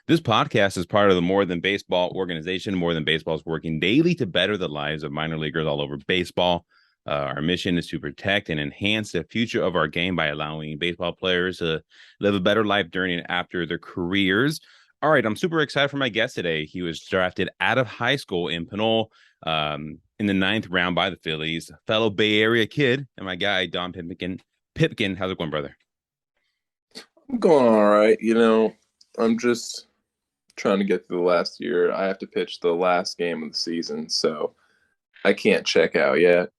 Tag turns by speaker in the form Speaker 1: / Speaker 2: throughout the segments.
Speaker 1: This podcast is part of the More Than Baseball organization. More Than Baseball is working daily to better the lives of minor leaguers all over baseball. Our mission is to protect and enhance the future of our game by allowing baseball players to live a better life during and after their careers. All right, I'm super excited for my guest today. He was drafted out of high school in Pinole in the ninth round by the Phillies. Fellow Bay Area kid and my guy, Don Pipkin. Pipkin, how's it going, brother?
Speaker 2: I'm going all right. I'm just trying to get through the last year. I have to pitch the last game of the season, so I can't check out yet.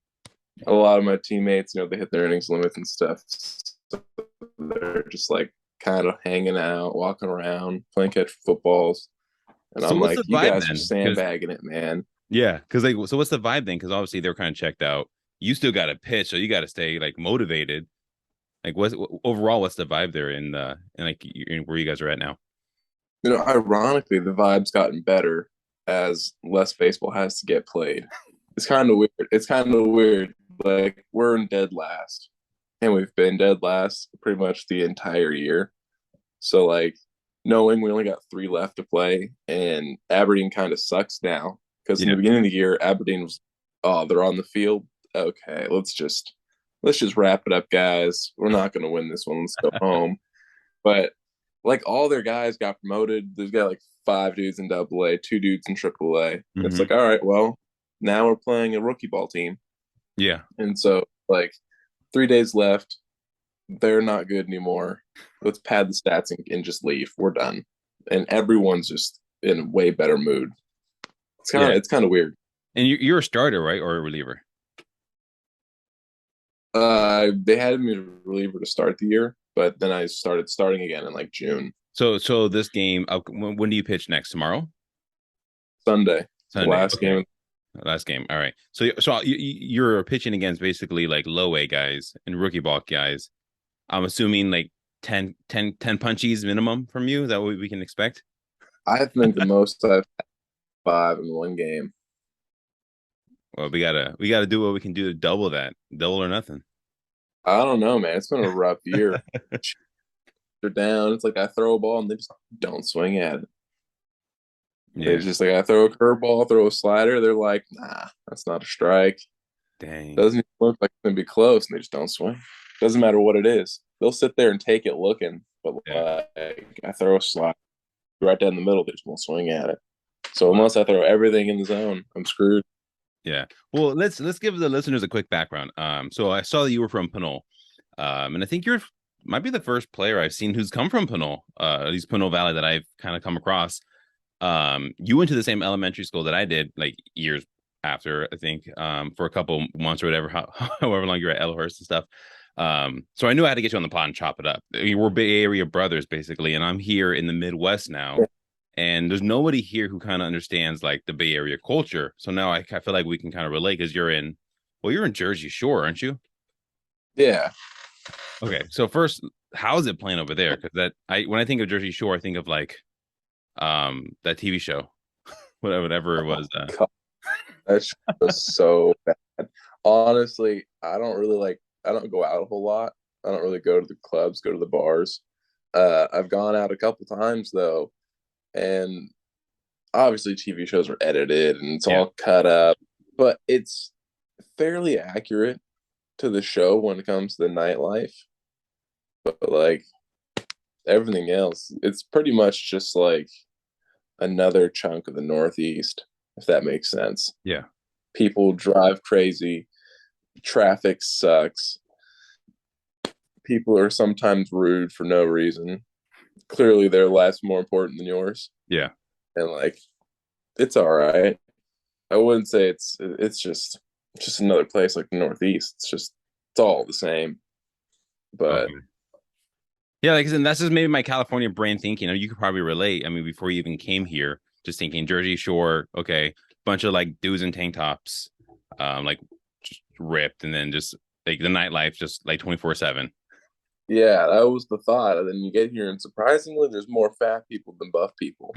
Speaker 2: A lot of my teammates, they hit their innings limit and stuff. So they're just like kind of hanging out, walking around, playing catch footballs. And
Speaker 1: So
Speaker 2: I'm
Speaker 1: what's
Speaker 2: like,
Speaker 1: the
Speaker 2: you
Speaker 1: vibe
Speaker 2: guys are
Speaker 1: then? Because
Speaker 2: sandbagging it, man.
Speaker 1: yeah, because like, so what's the vibe then? Because obviously they're kind of checked out. You still got to pitch, so you got to stay like motivated. Like, what's overall? What's the vibe there in like where you guys are at now?
Speaker 2: Ironically, the vibe's gotten better as less baseball has to get played. It's kind of weird. It's kind of weird. Like we're in dead last, and we've been dead last pretty much the entire year. So like knowing we only got three left to play, and Aberdeen kind of sucks now because in
Speaker 1: Yeah,
Speaker 2: the beginning of the year, Aberdeen was, oh, they're on the field. Okay, let's just wrap it up, guys. We're not going to win this one. Let's go home. But like all their guys got promoted. There's got like five dudes in Double A, two dudes in Triple A. It's
Speaker 1: hmm
Speaker 2: like, all right, well, now we're playing a rookie ball team,
Speaker 1: yeah,
Speaker 2: and so like 3 days left. They're not good anymore. Let's pad the stats and just leave. We're done. And everyone's just in a way better mood. It's kind
Speaker 1: yeah.
Speaker 2: of it's kind of weird.
Speaker 1: And you're a starter, right, or a reliever?
Speaker 2: They had me a reliever to start the year, but then I started starting again in like June,
Speaker 1: So this game, when do you pitch next? Tomorrow,
Speaker 2: Sunday, the
Speaker 1: Sunday.
Speaker 2: last
Speaker 1: Okay,
Speaker 2: game.
Speaker 1: last game. All right. So you're pitching against basically like low A guys and rookie ball guys. I'm assuming like 10 punchies minimum from you. Is that what we can expect?
Speaker 2: I think the most I've had five in one game.
Speaker 1: Well, we gotta do what we can do to double that, double or nothing.
Speaker 2: I don't know, man. It's been a rough year. They're down. It's like I throw a ball and they just don't swing at it. It's
Speaker 1: Yeah,
Speaker 2: just like I throw a curveball, throw a slider. They're like, nah, that's not a strike.
Speaker 1: dang.
Speaker 2: Doesn't even look like it's gonna be close, and they just don't swing. Doesn't matter what it is. They'll sit there and take it looking, but
Speaker 1: Yeah.
Speaker 2: like I throw a slide right down the middle, they just won't swing at it. So
Speaker 1: Wow.
Speaker 2: unless I throw everything in the zone, I'm screwed.
Speaker 1: Yeah. Well, let's give the listeners a quick background. So I saw that you were from Pinole, and I think you're might be the first player I've seen who's come from Pinole, at least Pinole Valley that I've kind of come across. You went to the same elementary school that I did, like years after, I think, for a couple months or whatever, however long you're at Elhurst and stuff. So I knew I had to get you on the pod and chop it up. We're Bay Area brothers, basically, and I'm here in the Midwest now, and there's nobody here who kind of understands like the Bay Area culture. So now I feel like we can kind of relate because you're in Jersey Shore, aren't you?
Speaker 2: Yeah.
Speaker 1: Okay, so first, how is it playing over there? Because that I when I think of Jersey Shore, I think of like that TV show, whatever it
Speaker 2: Oh
Speaker 1: was.
Speaker 2: God, that shit was so bad. Honestly, I don't really like. I don't go out a whole lot. I don't really go to the clubs, go to the bars. I've gone out a couple times though, and obviously TV shows are edited and it's
Speaker 1: Yeah,
Speaker 2: all cut up, but it's fairly accurate to the show when it comes to the nightlife. But like everything else, it's pretty much just like another chunk of the Northeast, if that makes sense.
Speaker 1: yeah.
Speaker 2: People drive crazy, traffic sucks, people are sometimes rude for no reason. Clearly their life's more important than yours.
Speaker 1: Yeah.
Speaker 2: And like it's all right. I wouldn't say it's just another place like the Northeast. It's all the same. But
Speaker 1: Okay. Yeah, like I said, that's just maybe my California brain thinking. You could probably relate. I mean, before you even came here, just thinking Jersey Shore, okay, bunch of like dudes in tank tops, like just ripped, and then just like the nightlife, just like 24/7.
Speaker 2: yeah, that was the thought. And then you get here and surprisingly there's more fat people than buff people.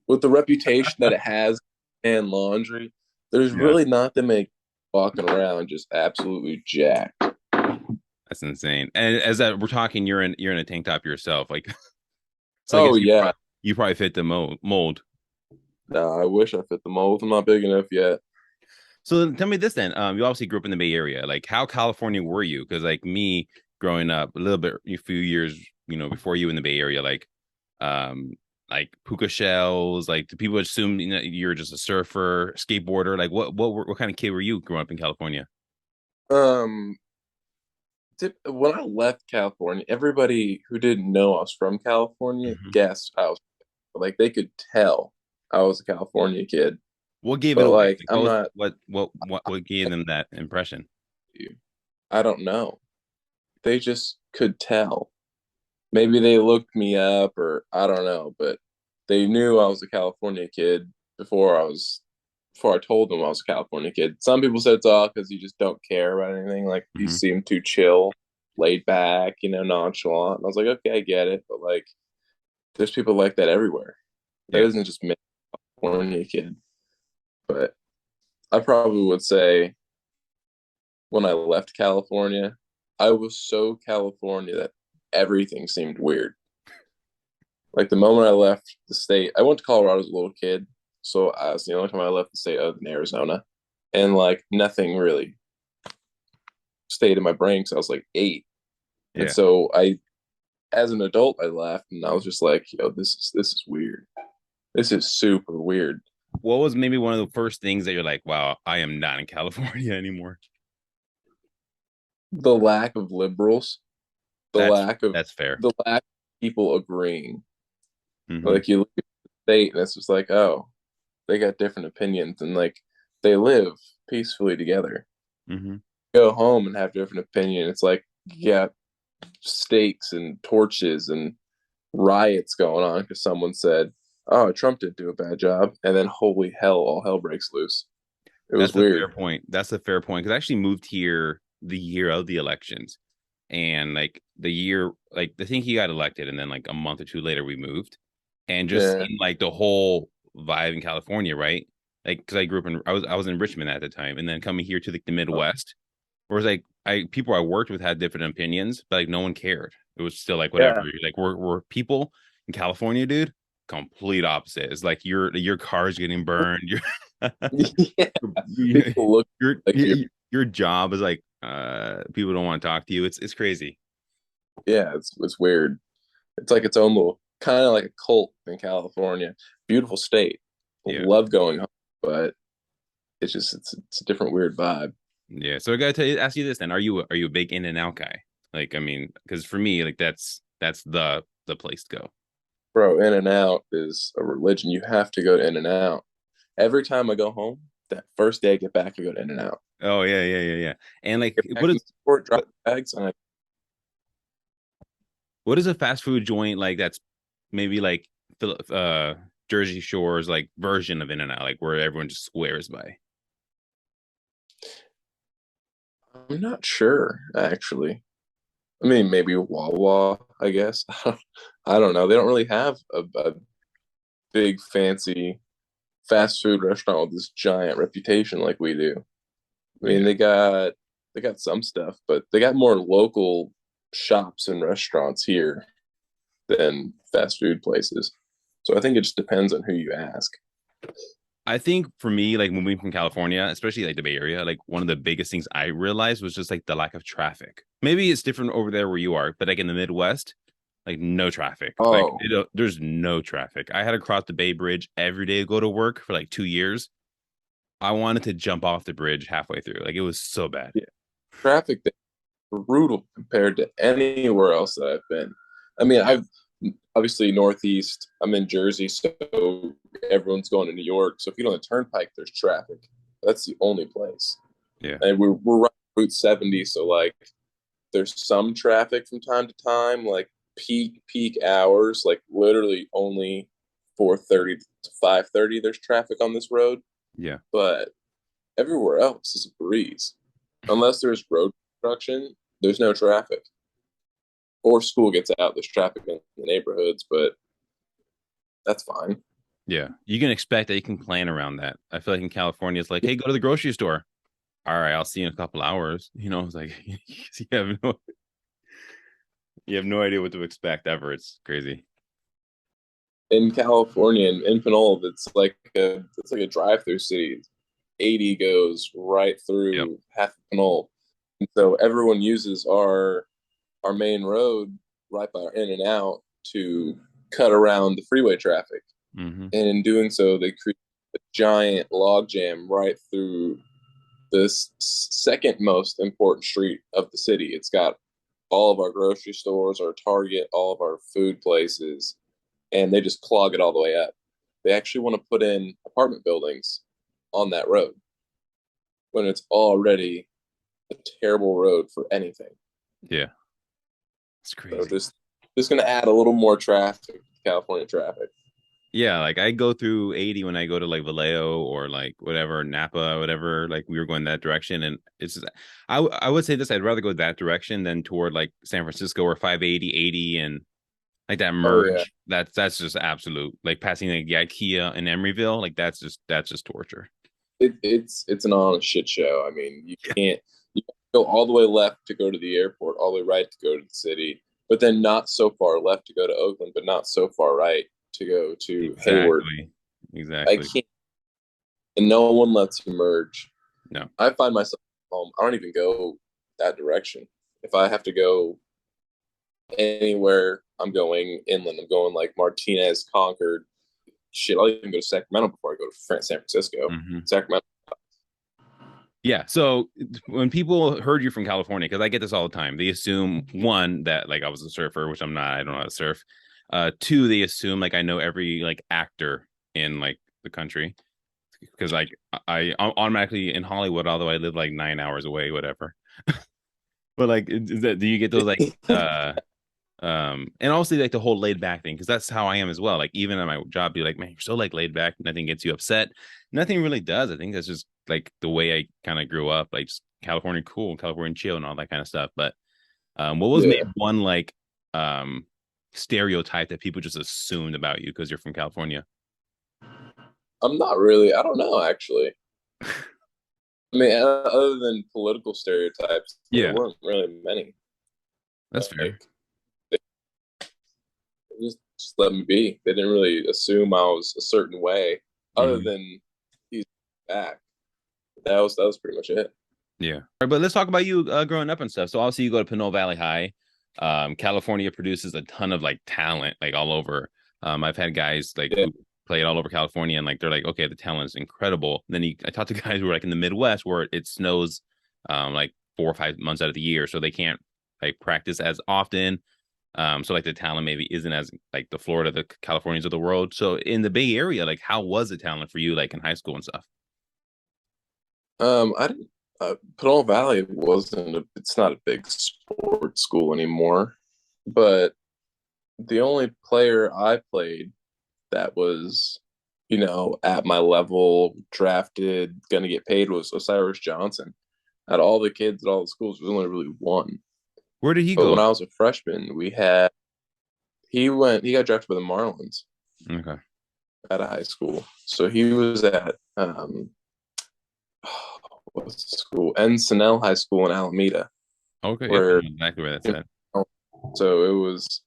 Speaker 2: With the reputation that it has and laundry, there's
Speaker 1: Yeah,
Speaker 2: really not that many walking around just absolutely jacked.
Speaker 1: that's insane. And as that we're talking, you're in a tank top yourself. Like, so I
Speaker 2: Oh
Speaker 1: guess
Speaker 2: yeah.
Speaker 1: You probably fit the mold.
Speaker 2: Nah, I wish I fit the mold. I'm not big enough yet.
Speaker 1: So then tell me this then. You obviously grew up in the Bay Area. Like, how California were you? Because like me, growing up a little bit, a few years, before you in the Bay Area, um, like puka shells. Like, do people assume you're just a surfer, skateboarder? Like, what kind of kid were you growing up in California?
Speaker 2: Um, when I left California, everybody who didn't know I was from California
Speaker 1: Mhm.
Speaker 2: guessed I was like they could tell I was a California kid.
Speaker 1: What gave it
Speaker 2: But
Speaker 1: away?
Speaker 2: like
Speaker 1: Like,
Speaker 2: I'm not
Speaker 1: what gave them that impression?
Speaker 2: I don't know. They just could tell. Maybe they looked me up or I don't know, but they knew I was a California kid before I told them I was a California kid. Some people said it's all because you just don't care about anything. Like you
Speaker 1: Hmm.
Speaker 2: seem too chill, laid back, nonchalant. And I was like, okay, I get it, but like there's people like that everywhere. That
Speaker 1: Yeah.
Speaker 2: isn't just me, California kid. But I probably would say when I left California, I was so California that everything seemed weird. Like the moment I left the state, I went to Colorado as a little kid, so I was the only time I left the state other than Arizona, and like nothing really stayed in my brain because I was like 8, and
Speaker 1: Yeah.
Speaker 2: so as an adult, I left, and I was just like, yo, this is weird. This is super weird.
Speaker 1: What was maybe one of the first things that you're like, wow, I am not in California anymore?
Speaker 2: The lack of liberals, the
Speaker 1: That's
Speaker 2: lack of
Speaker 1: that's fair.
Speaker 2: the lack of people agreeing.
Speaker 1: Hmm.
Speaker 2: Like you look at the state, and it's just like, oh, they got different opinions, and like they live peacefully together.
Speaker 1: Hmm.
Speaker 2: Go home and have different opinion. It's like you got stakes and torches and riots going on because someone said, "Oh, Trump did do a bad job," and then holy hell, all hell breaks loose. It was
Speaker 1: That's a fair
Speaker 2: weird.
Speaker 1: point. That's a fair point. Because I actually moved here the year of the elections. And like the year, like I think he got elected, and then like a month or two later we moved. And just
Speaker 2: Yeah,
Speaker 1: seeing like the whole vibe in California, right? Like because I grew up in I was in Richmond at the time, and then coming here to like the Midwest, where it's like I people I worked with had different opinions, but like no one cared. It was still like whatever.
Speaker 2: yeah,
Speaker 1: Like we're people in California, dude. Complete opposite. It's like your car's getting burned.
Speaker 2: yeah.
Speaker 1: Your
Speaker 2: People look
Speaker 1: your
Speaker 2: like you're.
Speaker 1: your job is like people don't want to talk to you. It's crazy.
Speaker 2: Yeah, it's weird. It's like its own little kind of like a cult in California. Beautiful state.
Speaker 1: Yeah.
Speaker 2: Love going home, but it's a different weird vibe.
Speaker 1: Yeah. So I gotta ask you this then. Are you a big in and out guy? Like, I mean, because for me, like that's the place to go.
Speaker 2: Bro, In and Out is a religion. You have to go to In and Out. Every time I go home, that first day I get back, I go to In and Out.
Speaker 1: Oh yeah, yeah, yeah, yeah. And like
Speaker 2: Get back in the sport, drop the bags, and
Speaker 1: what is a fast food joint like that's maybe like Jersey Shore's like version of In and Out, like where everyone just swears by?
Speaker 2: I'm not sure actually. I mean, maybe Wawa, I guess. I don't know. They don't really have a big fancy fast food restaurant with this giant reputation like we do. I mean,
Speaker 1: Yeah.
Speaker 2: they got some stuff, but they got more local shops and restaurants here than fast food places. So I think it just depends on who you ask.
Speaker 1: I think for me, like moving from California, especially like the Bay Area, like one of the biggest things I realized was just like the lack of traffic. Maybe it's different over there where you are, but like in the Midwest, like no traffic. Like
Speaker 2: Oh,
Speaker 1: there's no traffic. I had to cross the Bay Bridge every day to go to work for like 2 years. I wanted to jump off the bridge halfway through. Like it was so bad.
Speaker 2: yeah. Traffic there is brutal compared to anywhere else that I've been. I mean,
Speaker 1: Yeah.
Speaker 2: I've obviously Northeast. I'm in Jersey, so everyone's going to New York. So if you go on the Turnpike, there's traffic. That's the only place.
Speaker 1: Yeah.
Speaker 2: And we're right on Route 70, so like there's some traffic from time to time, like peak hours, like literally only 4:30 to 5:30. There's traffic on this road,
Speaker 1: Yeah.
Speaker 2: but everywhere else is a breeze. Unless there's road construction, there's no traffic. Or school gets out, there's traffic in the neighborhoods, but that's fine.
Speaker 1: Yeah. You can expect that you can plan around that. I feel like in California, it's like, hey, go to the grocery store. All right, I'll see you in a couple hours. It's like you have no idea what to expect ever. It's crazy.
Speaker 2: in California in Pinole, it's like a drive-through city. 80 goes right
Speaker 1: Yep.
Speaker 2: through half of Pinole, and so everyone uses our main road right by our in and out to cut around the freeway traffic.
Speaker 1: Hmm.
Speaker 2: And in doing so, they create a giant log jam right through this second most important street of the city. It's got all of our grocery stores, our Target, all of our food places, and they just clog it all the way up. They actually want to put in apartment buildings on that road when it's already a terrible road for anything.
Speaker 1: Yeah, it's
Speaker 2: So
Speaker 1: crazy.
Speaker 2: just going to add a little more traffic to California traffic.
Speaker 1: Yeah, like I go through 80 when I go to like Vallejo or like whatever Napa, whatever. Like we were going that direction, and it's just, I would say this: I'd rather go that direction than toward like San Francisco or 580, 80, and like that
Speaker 2: Oh yeah,
Speaker 1: merge. That's just absolute. Like passing like the IKEA in Emeryville, like that's just torture.
Speaker 2: it's an honest shit show. I mean,
Speaker 1: Yeah,
Speaker 2: you go all the way left to go to the airport, all the way right to go to the city, but then not so far left to go to Oakland, but not so far right to go to Hayward.
Speaker 1: exactly,
Speaker 2: I
Speaker 1: exactly.
Speaker 2: can't, and no one lets you merge.
Speaker 1: No,
Speaker 2: I find myself home. I don't even go that direction. If I have to go anywhere, I'm going inland. I'm going like Martinez, Concord. Shit, I'll even go to Sacramento before I go to San Francisco.
Speaker 1: hmm
Speaker 2: Sacramento.
Speaker 1: yeah. So when people heard you from California, because I get this all the time, they assume one that like I was a surfer, which I'm not. I don't know how to surf. Two, they assume like I know every like actor in like the country because like I automatically in Hollywood, although I live like 9 hours away, whatever. But like, is that do you get those like and also like the whole laid back thing because that's how I am as well. Like even at my job, be like, man, you're so like laid back, nothing gets you upset. Nothing really does. I think that's just like the way I kind of grew up, like just California cool, California chill, and all that kind of stuff. But what was maybe
Speaker 2: Yeah,
Speaker 1: one like stereotype that people just assumed about you because you're from California?
Speaker 2: I'm not really. I don't know actually. I mean, other than political stereotypes, there
Speaker 1: Yeah,
Speaker 2: weren't really many.
Speaker 1: that's fair.
Speaker 2: Like, they just let me be. They didn't really assume I was a certain way, other
Speaker 1: Hmm.
Speaker 2: than he's back. That was pretty much it.
Speaker 1: Yeah. All right, but let's talk about you growing up and stuff. So obviously you go to Pinole Valley High. California produces a ton of like talent like all over. I've had guys like
Speaker 2: Yeah.
Speaker 1: who played all over California and like they're like, okay, the talent is incredible. And then I talked to guys who are like in the Midwest where it snows like 4 or 5 months out of the year, so they can't like practice as often. So like the talent maybe isn't as like the Florida, the Californians of the world. So in the Bay Area, like how was the talent for you like in high school and stuff?
Speaker 2: I didn't. Pinole Valley wasn't. It's not a big sports school anymore, but the only player I played that was, at my level, drafted, gonna get paid was Osiris Johnson. Out of all the kids at all the schools, there's only really one.
Speaker 1: Where did he
Speaker 2: But
Speaker 1: go?
Speaker 2: when I was a freshman, he got drafted by the Marlins
Speaker 1: Okay.
Speaker 2: out of high school. So he was at what's the school? Encinel High School in Alameda,
Speaker 1: Okay. Yep. I
Speaker 2: where
Speaker 1: know exactly where that's at.
Speaker 2: so it was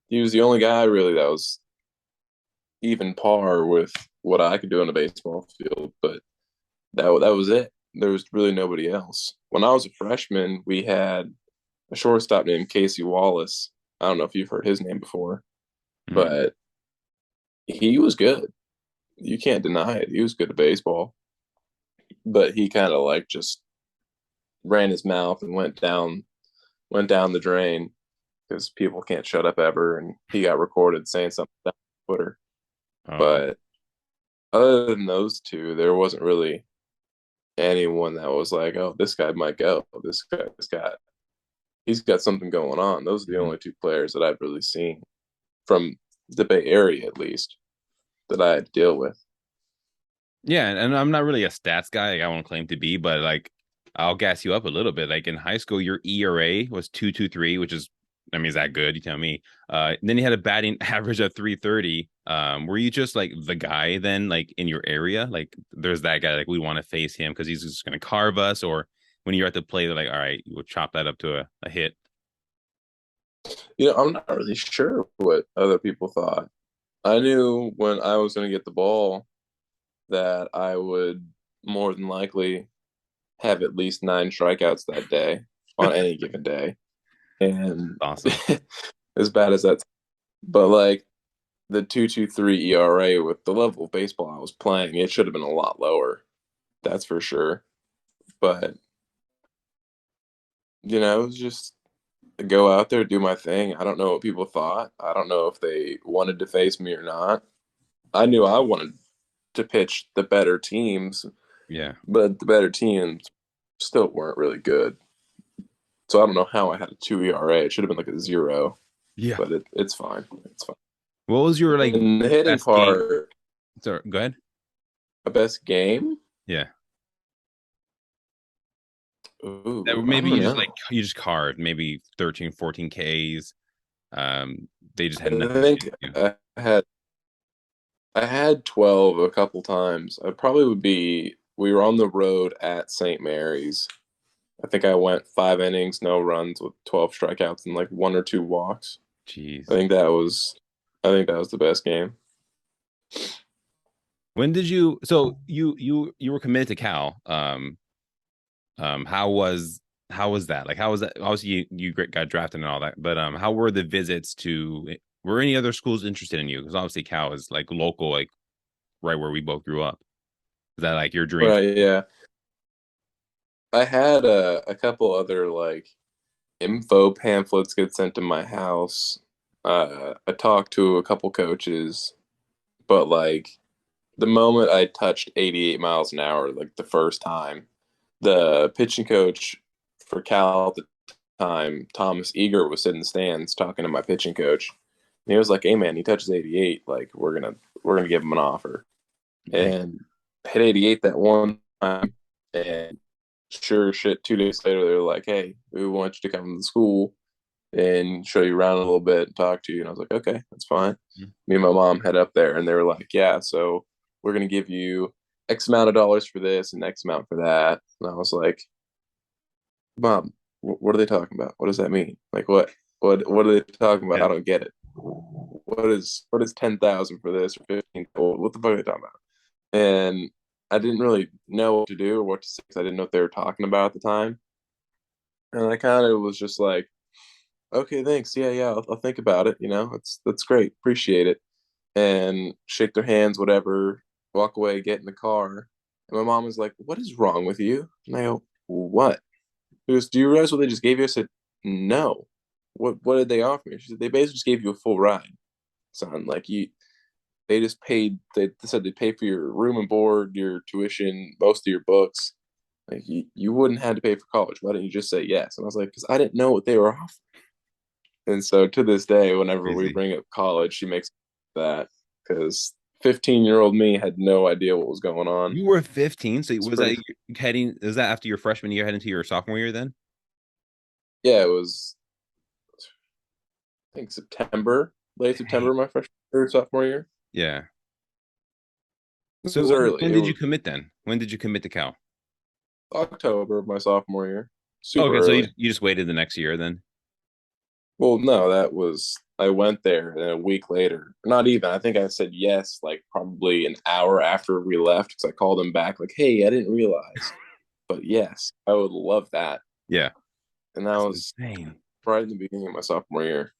Speaker 2: he was the only guy really that was even par with what I could do on a baseball field, but that was it. There was really nobody else. When I was a freshman, we had a shortstop named Casey Wallace. I don't know if you've heard his name before,
Speaker 1: Mm.
Speaker 2: but he was good. You can't deny it. He was good at baseball, but he kind of like just ran his mouth and went down the drain because people can't shut up ever, and he got recorded saying something on Twitter.
Speaker 1: Oh,
Speaker 2: But other than those two, there wasn't really anyone that was like, "Oh, this guy might go. He's got something going on." Those are the
Speaker 1: mhm.
Speaker 2: only two players that I've really seen from the Bay Area, at least, that I had to deal with.
Speaker 1: Yeah, and I'm not really a stats guy. Like, I won't claim to be, but like I'll gas you up a little bit. Like in high school, your ERA was 2.23, which is, I mean, is that good? You tell me. Then you had a batting average of 330. Were you just like the guy then, like in your area? Like there's that guy, like we want to face him because he's just gonna carve us, or when you're at the play, they're like, all right, we'll chop that up to a hit.
Speaker 2: I'm not really sure what other people thought. I knew when I was going to get the ball that I would more than likely have at least 9 strikeouts that day on any given day. And
Speaker 1: Awesome.
Speaker 2: as bad as that, but like the 2.23 ERA with the level of baseball I was playing, it should have been a lot lower. That's for sure. But it was just go out there, do my thing. I don't know what people thought. I don't know if they wanted to face me or not. I knew I wanted to pitch the better teams,
Speaker 1: Yeah.
Speaker 2: but the better teams still weren't really good. So I don't know how I had a 2 ERA. It should have been like a 0,
Speaker 1: Yeah.
Speaker 2: but it's fine. It's fine.
Speaker 1: What was your like
Speaker 2: And the hitting
Speaker 1: best game?
Speaker 2: part,
Speaker 1: Sorry, go ahead.
Speaker 2: a best game.
Speaker 1: Yeah. That
Speaker 2: Ooh, I
Speaker 1: maybe
Speaker 2: don't know.
Speaker 1: you just carved maybe 13, 14 Ks. They just had
Speaker 2: I
Speaker 1: nothing
Speaker 2: think
Speaker 1: against you.
Speaker 2: I had 12 a couple times. I probably would be. We were on the road at St. Mary's. I think I went 5 innings, no runs, with 12 strikeouts and like 1 or 2 walks. I
Speaker 1: Jeez.
Speaker 2: think that was. I think that was the best game.
Speaker 1: When did you so you were committed to Cal. How was that? Like how was that? Obviously you got drafted and all that, but how were the visits to were any other schools interested in you? Because obviously Cal is like local, like right where we both grew up. Is that like your dream?
Speaker 2: Right? Yeah. I had a couple other like info pamphlets get sent to my house. I talked to a couple coaches, but like the moment I touched 88 miles an hour, like the first time, the pitching coach for Cal at the time, Thomas Eager, was sitting in the stands talking to my pitching coach. And he was like, "Hey man, he touches 88. Like we're gonna give him an offer."
Speaker 1: Dang.
Speaker 2: And hit 88 that one time, and sure shit, 2 days later they're like, "Hey, we want you to come to the school and show you around a little bit and talk to you." And I was like, "Okay, that's fine." Me and my mom head up there, and they were like, "Yeah, so we're gonna give you X amount of dollars for this and X amount for that." And I was like, "Mom, what are they talking about? What does that mean? Like, what are they talking about?
Speaker 1: Yeah.
Speaker 2: I don't get it. What is 10,000 for this or 15? What the fuck are they talking about?" And I didn't really know what to do or what to say because I didn't know what they were talking about at the time. And I kind of was just like, "Okay, thanks. Yeah, yeah, I'll think about it. That's great. Appreciate it." And shake their hands, whatever, walk away, get in the car. And my mom was like, "What is wrong with you?" And I go, "What?" She goes, "Do you realize what they just gave you?" I said, "No." What did they offer me? She said, "They basically just gave you a full ride, son. Like they just paid. They said they pay for your room and board, your tuition, most of your books. Like you wouldn't have to pay for college. Why didn't you just say yes?" And I was like, "Because I didn't know what they were offering." And so to this day, whenever we
Speaker 1: Crazy.
Speaker 2: bring up college, she makes that because 15-year-old me had no idea what was going on.
Speaker 1: You were 15, so
Speaker 2: It's
Speaker 1: was
Speaker 2: pretty.
Speaker 1: that heading? Was that after your freshman year, heading to your sophomore year? Then
Speaker 2: Yeah, it was. I think September, late
Speaker 1: dang.
Speaker 2: September, my freshman or sophomore year.
Speaker 1: Yeah.
Speaker 2: It
Speaker 1: So
Speaker 2: was early.
Speaker 1: when
Speaker 2: It
Speaker 1: did you
Speaker 2: was
Speaker 1: commit then? When did you commit to Cal?
Speaker 2: October of my sophomore year. Super
Speaker 1: Okay, so
Speaker 2: early.
Speaker 1: you just waited the next year then.
Speaker 2: Well, no, that was I went there and a week later. Not even. I think I said yes, like probably an hour after we left because I called him back like, "Hey, I didn't realize." But yes, I would love that.
Speaker 1: Yeah,
Speaker 2: And that
Speaker 1: that's
Speaker 2: was
Speaker 1: insane.
Speaker 2: right in the beginning of my sophomore year.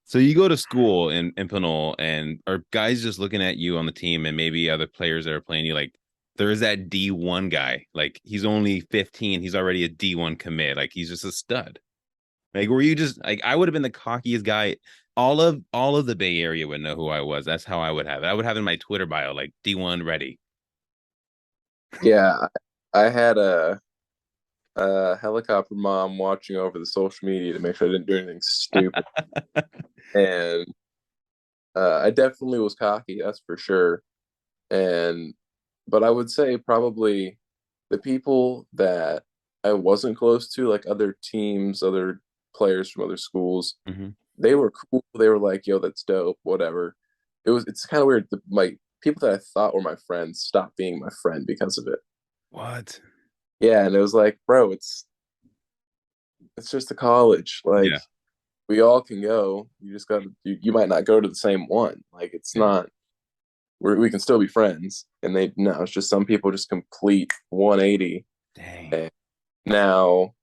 Speaker 1: So you go to school in Pinole, and are guys just looking at you on the team, and maybe other players that are playing you like there's that D1 guy. Like he's only 15, he's already a D1 commit. Like he's just a stud. Like were you just like I would have been the cockiest guy. All of the Bay Area would know who I was. That's how I would have it. I would have in my Twitter bio like D1 ready.
Speaker 2: Yeah, I had a helicopter mom watching over the social media to make sure I didn't do anything stupid. And I definitely was cocky, that's for sure. And but I would say probably the people that I wasn't close to, like other teams, other players from other schools,
Speaker 1: Mhm.
Speaker 2: they were cool. They were like, "Yo, that's dope," whatever. It's kind of weird. My people that I thought were my friends stopped being my friend because of it.
Speaker 1: What?
Speaker 2: Yeah, and it was like, bro, it's just a college. Like
Speaker 1: Yeah.
Speaker 2: we all can go. You just got you might not go to the same one. Like it's
Speaker 1: Yeah.
Speaker 2: not. we can still be friends. And they no, it's just some people just complete 180.
Speaker 1: Dang.
Speaker 2: And now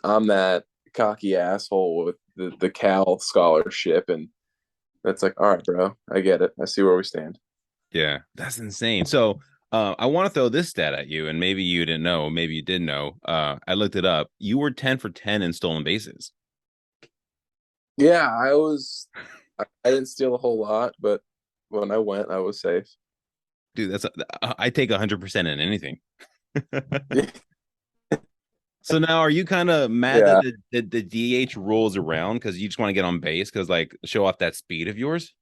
Speaker 2: I'm that cocky asshole with the Cal scholarship, and that's like, all right, bro, I get it. I see where we stand.
Speaker 1: Yeah, that's insane. So I want to throw this stat at you, and maybe you didn't know, maybe you did know. I looked it up. You were 10 for 10 in stolen bases.
Speaker 2: Yeah, I didn't steal a whole lot, but when I went, I was safe.
Speaker 1: Dude, I take 100% in anything. So now are you kind of mad that
Speaker 2: Yeah.
Speaker 1: the DH rolls around because you just want to get on base because like show off that speed of yours?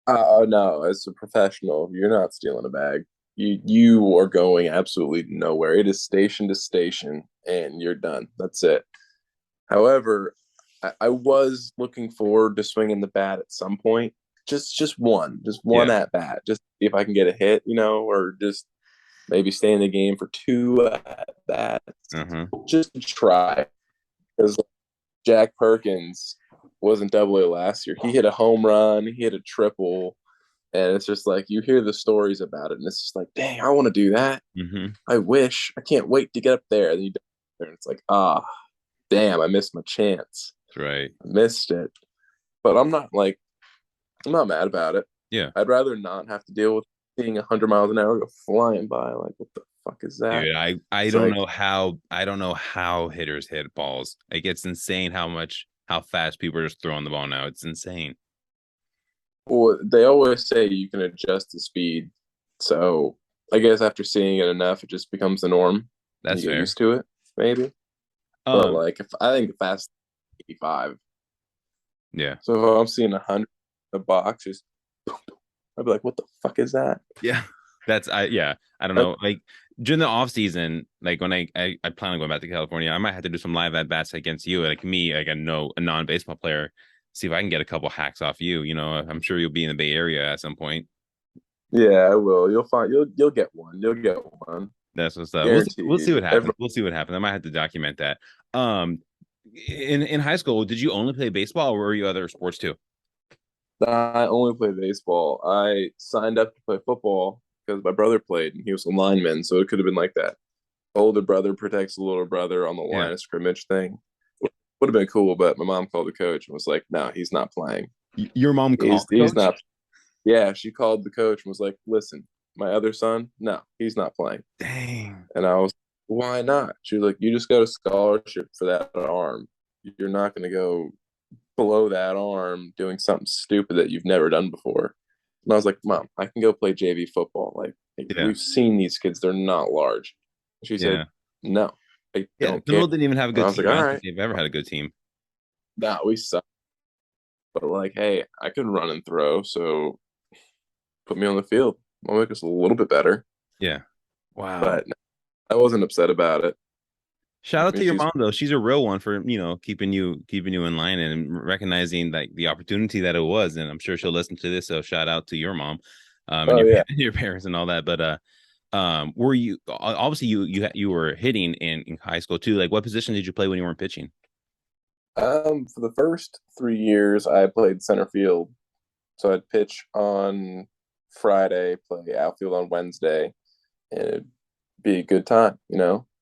Speaker 2: Oh no, as a professional, you're not stealing a bag. You are going absolutely nowhere. It is station to station, and you're done. That's it. However, I was looking forward to swinging the bat at some point. Just one
Speaker 1: Yeah.
Speaker 2: at bat, just see if I can get a hit, or just maybe stay in the game for two at bats,
Speaker 1: Uh-huh.
Speaker 2: just to try. Because Jack Perkins wasn't double A last year. He hit a home run, he hit a triple, and it's just like you hear the stories about it, and it's just like, dang, I want to do that.
Speaker 1: Mm-hmm.
Speaker 2: I wish. I can't wait to get up there. And you there, and it's like, damn, I missed my chance.
Speaker 1: That's right.
Speaker 2: I missed it. But I'm not mad about it.
Speaker 1: Yeah.
Speaker 2: I'd rather not have to deal with seeing 100 miles an hour go flying by. Like, what the fuck is that?
Speaker 1: Dude, I
Speaker 2: It's
Speaker 1: don't
Speaker 2: like,
Speaker 1: know how hitters hit balls. Like it's insane how fast people are just throwing the ball now. It's insane.
Speaker 2: well, they always say you can adjust the speed. So I guess after seeing it enough, it just becomes the norm. And
Speaker 1: That's
Speaker 2: you get
Speaker 1: fair.
Speaker 2: used to it, maybe. But
Speaker 1: Um,
Speaker 2: like, if I think the fast 85.
Speaker 1: yeah.
Speaker 2: So if I'm seeing 100 a box, just I'd be like, what the fuck is that?
Speaker 1: Yeah. I don't know. Like during the off season, like when I plan on going back to California, I might have to do some live at bats against you, like me, like a non-baseball player, see if I can get a couple hacks off you. I'm sure you'll be in the Bay Area at some point.
Speaker 2: Yeah, I will. You'll get one. You'll get one.
Speaker 1: That's what's up. We'll see
Speaker 2: Guaranteed.
Speaker 1: what happens. We'll see what happens. I might have to document that. Um, in high school, did you only play baseball or were you other sports too?
Speaker 2: I only play baseball. I signed up to play football because my brother played and he was a lineman, so it could have been like that. Older brother protects the little brother on the
Speaker 1: Yeah.
Speaker 2: line of scrimmage thing. Would have been cool, but my mom called the coach and was like, "No, he's not playing.
Speaker 1: Your mom called the
Speaker 2: He's
Speaker 1: coach?
Speaker 2: not." Yeah, she called the coach and was like, "Listen, my other son, no, he's not playing."
Speaker 1: Dang.
Speaker 2: And I was, "Why not?" She was like, "You just got a scholarship for that arm. You're not going to go below that arm doing something stupid that you've never done before." And I was like, "Mom, I can go play JV football. Like
Speaker 1: Yeah.
Speaker 2: we've seen these kids; they're not large." She said,
Speaker 1: Yeah.
Speaker 2: "No, I
Speaker 1: Yeah.
Speaker 2: don't care."
Speaker 1: Pinole didn't even have a
Speaker 2: And I
Speaker 1: good
Speaker 2: was like,
Speaker 1: team. I
Speaker 2: "All
Speaker 1: don't think
Speaker 2: right,
Speaker 1: they've ever had a good team.
Speaker 2: nah, we suck, but like, hey, I can run and throw, so put me on the field. I'll make us a little bit better."
Speaker 1: Yeah. Wow.
Speaker 2: But I wasn't upset about it.
Speaker 1: Shout
Speaker 2: I
Speaker 1: out
Speaker 2: mean,
Speaker 1: to your
Speaker 2: she's
Speaker 1: mom though. She's a real one for, keeping you in line and recognizing like the opportunity that it was. And I'm sure she'll listen to this. So shout out to your mom, and
Speaker 2: oh
Speaker 1: your
Speaker 2: yeah.
Speaker 1: your parents and all that. But were you obviously you were hitting in high school too? Like what position did you play when you weren't pitching?
Speaker 2: For the first 3 years, I played center field. So I'd pitch on Friday, play outfield on Wednesday, and it'd be a good time,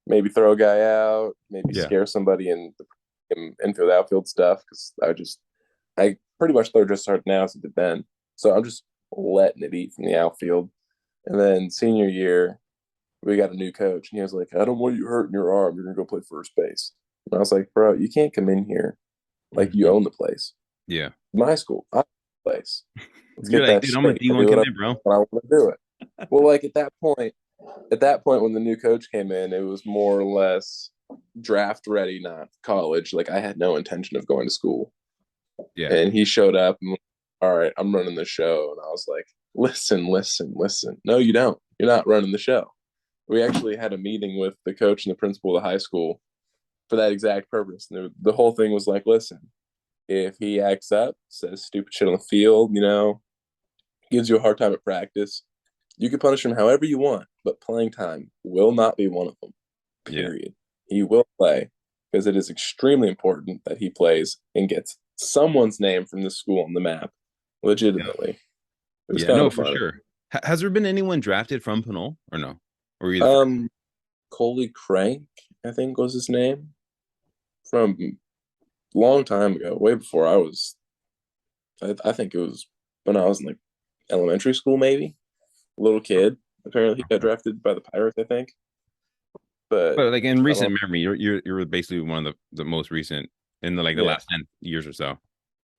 Speaker 2: Maybe throw a guy out, maybe
Speaker 1: Yeah.
Speaker 2: scare somebody in the infield outfield stuff because I pretty much throw just hard now as I did then. So I'm just letting it eat from the outfield. And then senior year, we got a new coach, and he was like, "I don't want you hurting your arm. You're gonna go play first base." And I was like, "Bro, you can't come in here like you
Speaker 1: Mhm.
Speaker 2: own the place.
Speaker 1: Yeah.
Speaker 2: My school, I own the place. Let's
Speaker 1: You're
Speaker 2: get
Speaker 1: like,
Speaker 2: that
Speaker 1: dude, I'm a
Speaker 2: straight. I
Speaker 1: D1
Speaker 2: do what
Speaker 1: commit, bro.
Speaker 2: when I want to do it." Well, like at that point when the new coach came in, it was more or less draft ready, not college. Like I had no intention of going to school.
Speaker 1: Yeah.
Speaker 2: And he showed up and, all right, I'm running the show. And I was like, listen, listen, listen. No, you don't. You're not running the show. We actually had a meeting with the coach and the principal of the high school for that exact purpose. And the whole thing was like, listen, if he acts up, says stupid shit on the field, gives you a hard time at practice, you can punish him however you want, but playing time will not be one of them.
Speaker 1: Yeah.
Speaker 2: Period. He will play because it is extremely important that he plays and gets someone's name from the school on the map
Speaker 1: Yeah.
Speaker 2: legitimately. It was
Speaker 1: Yeah.
Speaker 2: kind
Speaker 1: No,
Speaker 2: of
Speaker 1: for
Speaker 2: funny.
Speaker 1: sure. Has there been anyone drafted from Pinole or no? Or were you the first?
Speaker 2: Um, Coley Crank, I think was his name, from long time ago, way before I was. I think it was when I was in like elementary school, maybe. Little kid. Apparently, he got
Speaker 1: Okay.
Speaker 2: drafted by the Pirates, I think. But
Speaker 1: But like in
Speaker 2: I don't.
Speaker 1: recent memory, you're basically one of the most recent in the
Speaker 2: Yeah,
Speaker 1: last 10 years or so.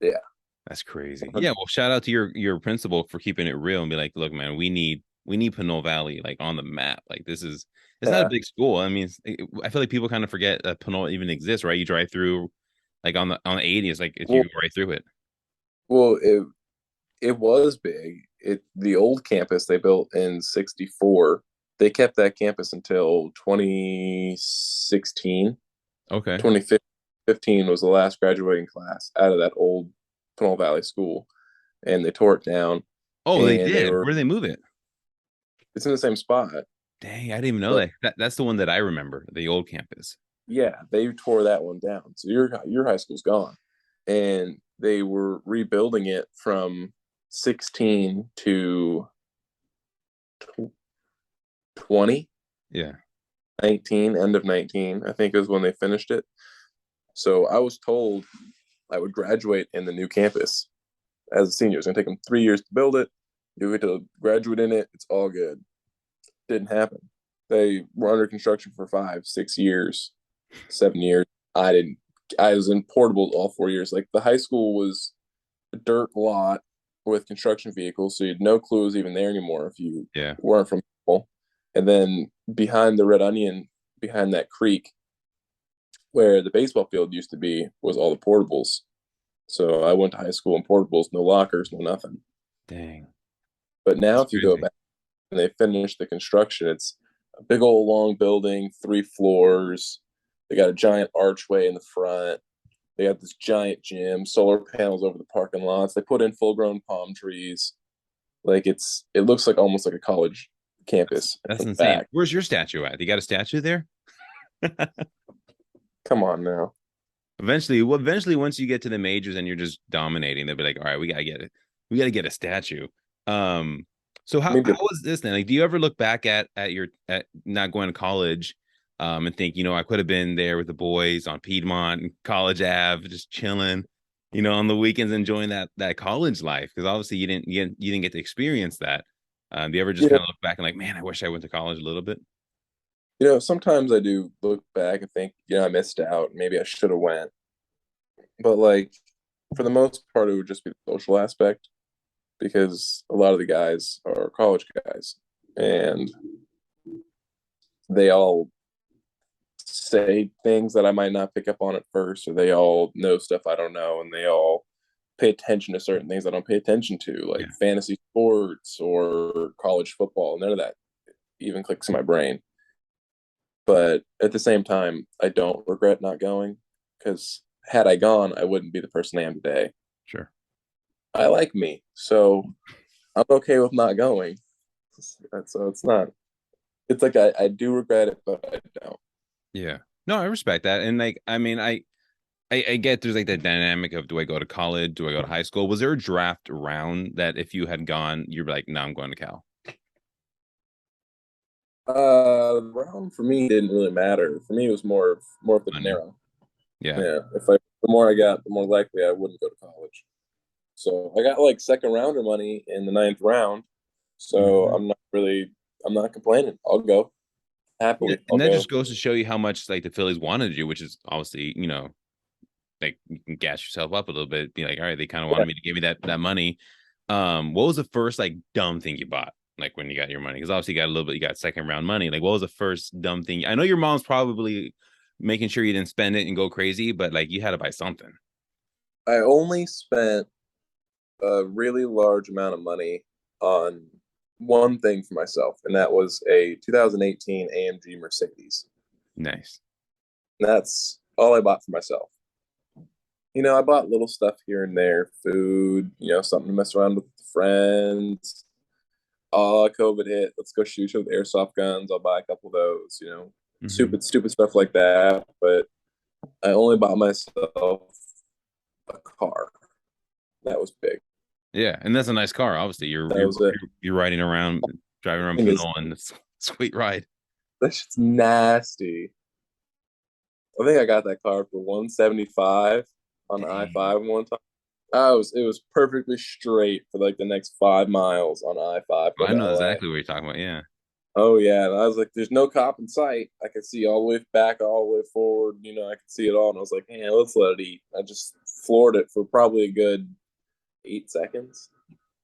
Speaker 2: yeah.
Speaker 1: That's crazy. Yeah, well, shout out to your principal for keeping it real and be like, look, man, we need Pinole Valley like on the map. Like it's not a
Speaker 2: Yeah.
Speaker 1: big school. I mean, I feel like people kind of forget that Pinole even exists, right? You drive through like on the 80, it's like if you
Speaker 2: Well,
Speaker 1: go right through it.
Speaker 2: it was big. The old campus they built in '64. They kept that campus until 2016.
Speaker 1: Okay.
Speaker 2: 2015 was the last graduating class out of that old Pinole Valley School, and they tore it down.
Speaker 1: Oh, they
Speaker 2: And they
Speaker 1: did.
Speaker 2: were
Speaker 1: Where did they move it?
Speaker 2: it's in the same spot,
Speaker 1: Dang, I didn't even know
Speaker 2: but
Speaker 1: that's the one that I remember, the old campus.
Speaker 2: yeah, they tore that one down. So your high school's gone, and they were rebuilding it from 16 to 20,
Speaker 1: Yeah.
Speaker 2: 19, end of 19, I think is when they finished it. So I was told I would graduate in the new campus as a senior. It's going to take them 3 years to build it. You get to graduate in it. It's all good. Didn't happen. They were under construction for 5, 6 years, 7 years. I didn't. I was in portable all 4 years. Like the high school was a dirt lot with construction vehicles, so you had no clue it was even there anymore if you
Speaker 1: Yeah.
Speaker 2: weren't from school. And then behind the Red Onion, behind that creek where the baseball field used to be, was all the portables. So I went to high school in portables, no lockers, no nothing.
Speaker 1: Dang.
Speaker 2: But now,
Speaker 1: That's
Speaker 2: if you go
Speaker 1: crazy.
Speaker 2: back and they finish the construction, it's a big old long building, 3 floors. They got a giant archway in the front. They got this giant gym, solar panels over the parking lots. They put in full grown palm trees. Like it looks like almost like a college campus
Speaker 1: That's
Speaker 2: from the
Speaker 1: insane.
Speaker 2: back.
Speaker 1: Where's your statue at? You got a statue there?
Speaker 2: Come on now.
Speaker 1: Eventually, once you get to the majors and you're just dominating, they'll be like, all right, we gotta get it. We gotta get a statue. Um, so
Speaker 2: I
Speaker 1: how
Speaker 2: mean,
Speaker 1: was this then? Like, do you ever look back at not going to college, and think, I could have been there with the boys on Piedmont and College Ave, just chilling, on the weekends, enjoying that college life? Because obviously you didn't get to experience that. Do you ever just
Speaker 2: you know,
Speaker 1: kind of look back and like, man, I wish I went to college a little bit?
Speaker 2: sometimes I do look back and think, I missed out. Maybe I should have went. But like for the most part, it would just be the social aspect because a lot of the guys are college guys and they all say things that I might not pick up on at first, or they all know stuff I don't know, and they all pay attention to certain things I don't pay attention to, like
Speaker 1: Yeah,
Speaker 2: fantasy sports or college football. None of that even clicks in my brain. But at the same time, I don't regret not going because had I gone, I wouldn't be the person I am today.
Speaker 1: sure.
Speaker 2: I like me, so I'm okay with not going. So it's not. It's like I do regret it, but I don't.
Speaker 1: Yeah. No, I respect that. And like, I mean, I get there's like the dynamic of do I go to college? Do I go to high school? Was there a draft round that if you had gone, you're like, no, I'm going to Cal?
Speaker 2: The round for me didn't really matter. For me, it was more of the
Speaker 1: Money.
Speaker 2: dinero.
Speaker 1: Yeah.
Speaker 2: Yeah, the more I got, the more likely I wouldn't go to college. So I got like second rounder money in the ninth round. So
Speaker 1: Mhm.
Speaker 2: I'm not complaining. I'll go
Speaker 1: Yeah.
Speaker 2: happily. I'll
Speaker 1: And that
Speaker 2: go.
Speaker 1: just goes to show you how much like the Phillies wanted you, which is obviously, like you can gas yourself up a little bit, be like, all right, they kind of
Speaker 2: Yeah.
Speaker 1: wanted me to give me that money. What was the first like dumb thing you bought? Like when you got your money? Because obviously you got a little bit, you got second round money. Like what was the first dumb thing? I know your mom's probably making sure you didn't spend it and go crazy, but like you had to buy something.
Speaker 2: I only spent a really large amount of money on one thing for myself, and that was a 2018 AMG Mercedes.
Speaker 1: Nice.
Speaker 2: And that's all I bought for myself. I bought little stuff here and there, food, something to mess around with friends. Oh, COVID hit. Let's go shoot with airsoft guns. I'll buy a couple of those,
Speaker 1: Hmm.
Speaker 2: stupid stuff like that. But I only bought myself a car. That was big.
Speaker 1: Yeah, and that's a nice car. Obviously,
Speaker 2: That was it.
Speaker 1: you're riding around, driving around
Speaker 2: Thing is,
Speaker 1: Pinole, and it's a sweet ride.
Speaker 2: that shit's nasty. I think I got that car for 175 on
Speaker 1: Dang.
Speaker 2: I-5 one time. It was perfectly straight for like the next 5 miles on I-5
Speaker 1: Well,
Speaker 2: going
Speaker 1: I
Speaker 2: to
Speaker 1: know
Speaker 2: LA.
Speaker 1: exactly what you're talking about. Yeah,
Speaker 2: Oh yeah, and I was like, "There's no cop in sight. I could see all the way back, all the way forward. I could see it all." And I was like, "Man, let's let it eat." I just floored it for probably a good 8 seconds,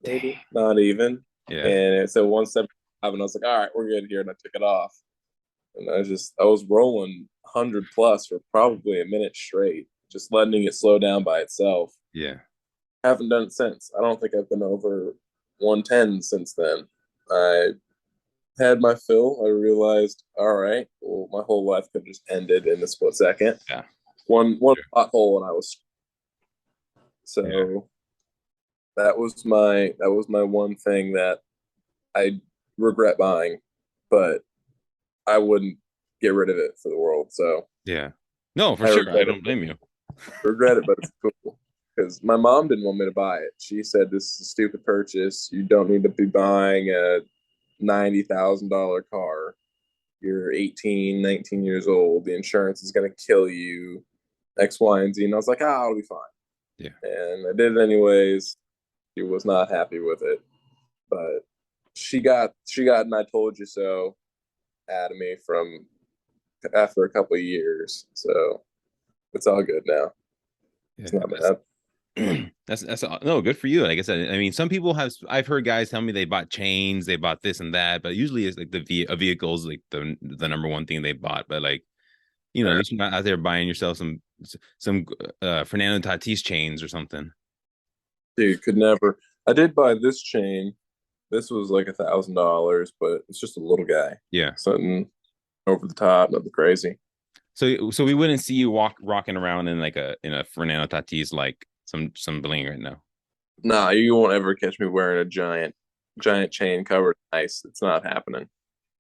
Speaker 1: dang.
Speaker 2: maybe not even.
Speaker 1: Yeah,
Speaker 2: And it said 175, and I was like, "All right, we're good here." And I took it off, and I was rolling 100 plus for probably a minute straight, just letting it slow down by itself.
Speaker 1: yeah,
Speaker 2: I haven't done it since. I don't think I've been over 110 since then. I had my fill. I realized, all right, well, my whole life could have just ended in a split second.
Speaker 1: yeah,
Speaker 2: One pothole, and I was
Speaker 1: yeah.
Speaker 2: so. That was my one thing that I regret buying, but I wouldn't get rid of it for the world. So
Speaker 1: Yeah. No, for
Speaker 2: I
Speaker 1: sure. I
Speaker 2: regret
Speaker 1: don't
Speaker 2: it.
Speaker 1: blame you.
Speaker 2: Regret it, but it's cool because my mom didn't want me to buy it. She said this is a stupid purchase. You don't need to be buying a $90,000 car. You're 18, 19 years old. The insurance is going to kill you. X, Y, and Z. And I was like, I'll be fine.
Speaker 1: Yeah.
Speaker 2: And I did it anyways. She was not happy with it, but she got and I told you so out of me from after a couple of years. So it's all good now.
Speaker 1: Yeah.
Speaker 2: It's not bad.
Speaker 1: That's no good for you. Like I said, I mean, some people have. I've heard guys tell me they bought chains, they bought this and that, but usually it's like a vehicle's like the number one thing they bought. But like at least you're not out there buying yourself some Fernando Tatis chains or something.
Speaker 2: Dude, could never. I did buy this chain. This was like $1,000, but it's just a little guy.
Speaker 1: Yeah.
Speaker 2: Something over the top, nothing crazy.
Speaker 1: So we wouldn't see you rocking around in like a Fernando Tatis like some bling right now.
Speaker 2: Nah, you won't ever catch me wearing a giant chain covered in ice. It's not happening.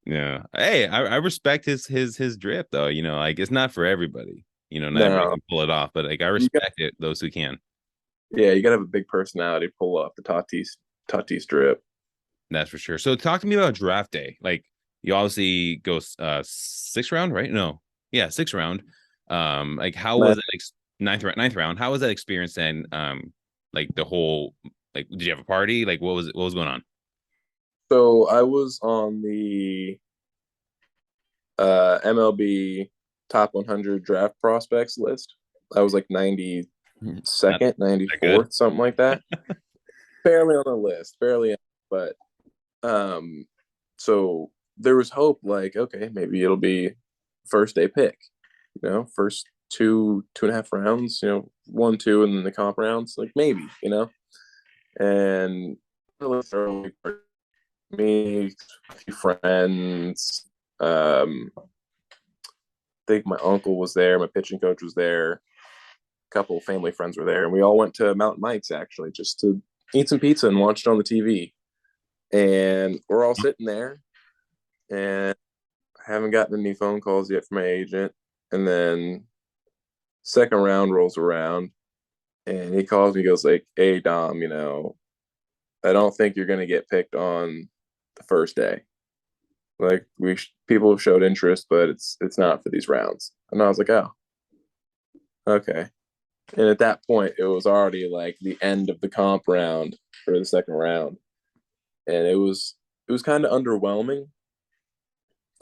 Speaker 1: Yeah. Hey, I respect his drip though. Like it's not for everybody. Not everybody
Speaker 2: No,
Speaker 1: can pull it off, but like I
Speaker 2: you got
Speaker 1: respect it, those who can.
Speaker 2: yeah, you gotta have a big personality to pull off the Tatis drip.
Speaker 1: That's for sure. So talk to me about draft day. Like you obviously go sixth round, right? No. Yeah, sixth round. Like how
Speaker 2: Man,
Speaker 1: was it ninth round? How was that experience then? Like the whole like did you have a party? Like what was going on?
Speaker 2: so I was on the MLB top 100 draft prospects list. I was like
Speaker 1: Not
Speaker 2: 92nd,
Speaker 1: that good.
Speaker 2: 94th, something like that. Barely on the list, barely, but um, so there was hope. Like, okay, maybe it'll be first day pick. First two and a half rounds. 1, 2, and then the comp rounds. Like maybe. And really early, me, a few friends. I think my uncle was there. My pitching coach was there. A couple of family friends were there, and we all went to Mountain Mike's actually just to eat some pizza and watch it on the TV. And we're all sitting there, and I haven't gotten any phone calls yet from my agent. And then second round rolls around, and he calls me, goes like, "Hey Dom, I don't think you're gonna get picked on the first day. Like people have showed interest, but it's not for these rounds." And I was like, "Oh, okay." And at that point, it was already like the end of the comp round for the second round, and it was kind of underwhelming.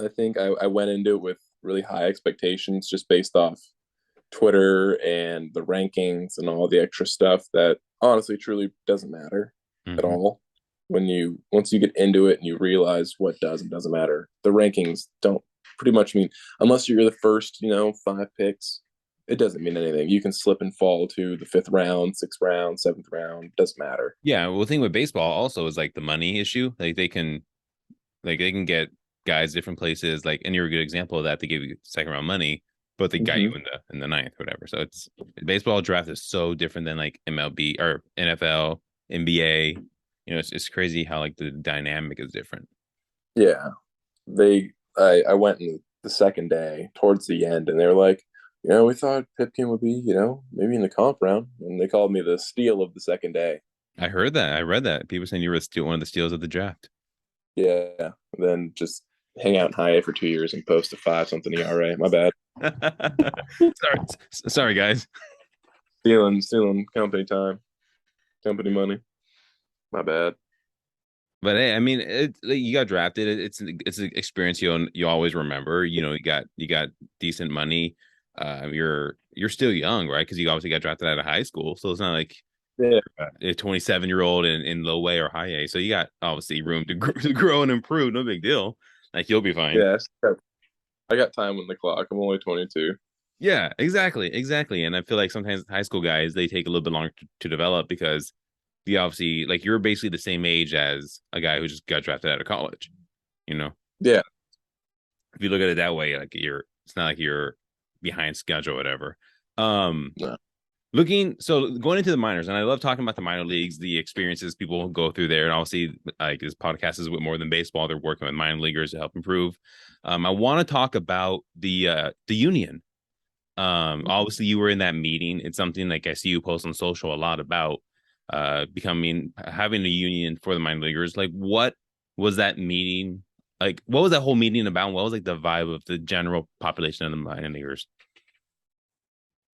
Speaker 2: I think I went into it with really high expectations just based off Twitter and the rankings and all the extra stuff that honestly truly doesn't matter at
Speaker 1: Mm-hmm.
Speaker 2: all. Once you get into it and you realize what does and doesn't matter, the rankings don't pretty much mean unless you're the first, 5 picks, it doesn't mean anything. You can slip and fall to the fifth round, sixth round, seventh round, doesn't matter.
Speaker 1: Yeah, well, the thing with baseball also is like the money issue. Like they can get guys different places. Like, and you're a good example of that. They give you second round money, but they got you
Speaker 2: Mm-hmm.
Speaker 1: in the ninth, whatever. So it's baseball draft is so different than like MLB or NFL, NBA. It's crazy how like the dynamic is different.
Speaker 2: Yeah, I went in the second day towards the end, and they were like, we thought Pipkin would be, maybe in the comp round, and they called me the steal of the second day.
Speaker 1: I heard that. I read that. People saying you were one of the steals of the draft.
Speaker 2: Yeah, then just hang out in high A for 2 years and post a 5 something ERA. My bad.
Speaker 1: sorry, sorry, guys.
Speaker 2: Stealing company time, company money. My bad.
Speaker 1: But hey, I mean, like, you got drafted. It's an experience you always remember. You got decent money. You're still young, right? Because you obviously got drafted out of high school, so it's not like
Speaker 2: Yeah.
Speaker 1: a 27-year-old in low A or high A. So you got obviously room to grow and improve. No big deal. Like you'll be fine.
Speaker 2: Yes. I got time on the clock. I'm only 22.
Speaker 1: Yeah, exactly. And I feel like sometimes high school guys they take a little bit longer to develop because you obviously like you're basically the same age as a guy who just got drafted out of college. You know,
Speaker 2: Yeah.
Speaker 1: if you look at it that way, like it's not like you're behind schedule or whatever. Um,
Speaker 2: No.
Speaker 1: going into the minors, and I love talking about the minor leagues, the experiences people go through there, and obviously, like this podcast is with more than baseball. They're working with minor leaguers to help improve. I want to talk about the union. Obviously, you were in that meeting. It's something like I see you post on social a lot about becoming having a union for the minor leaguers. Like, what was that meeting? Like, what was that whole meeting about? What was like the vibe of the general population of the minor leaguers?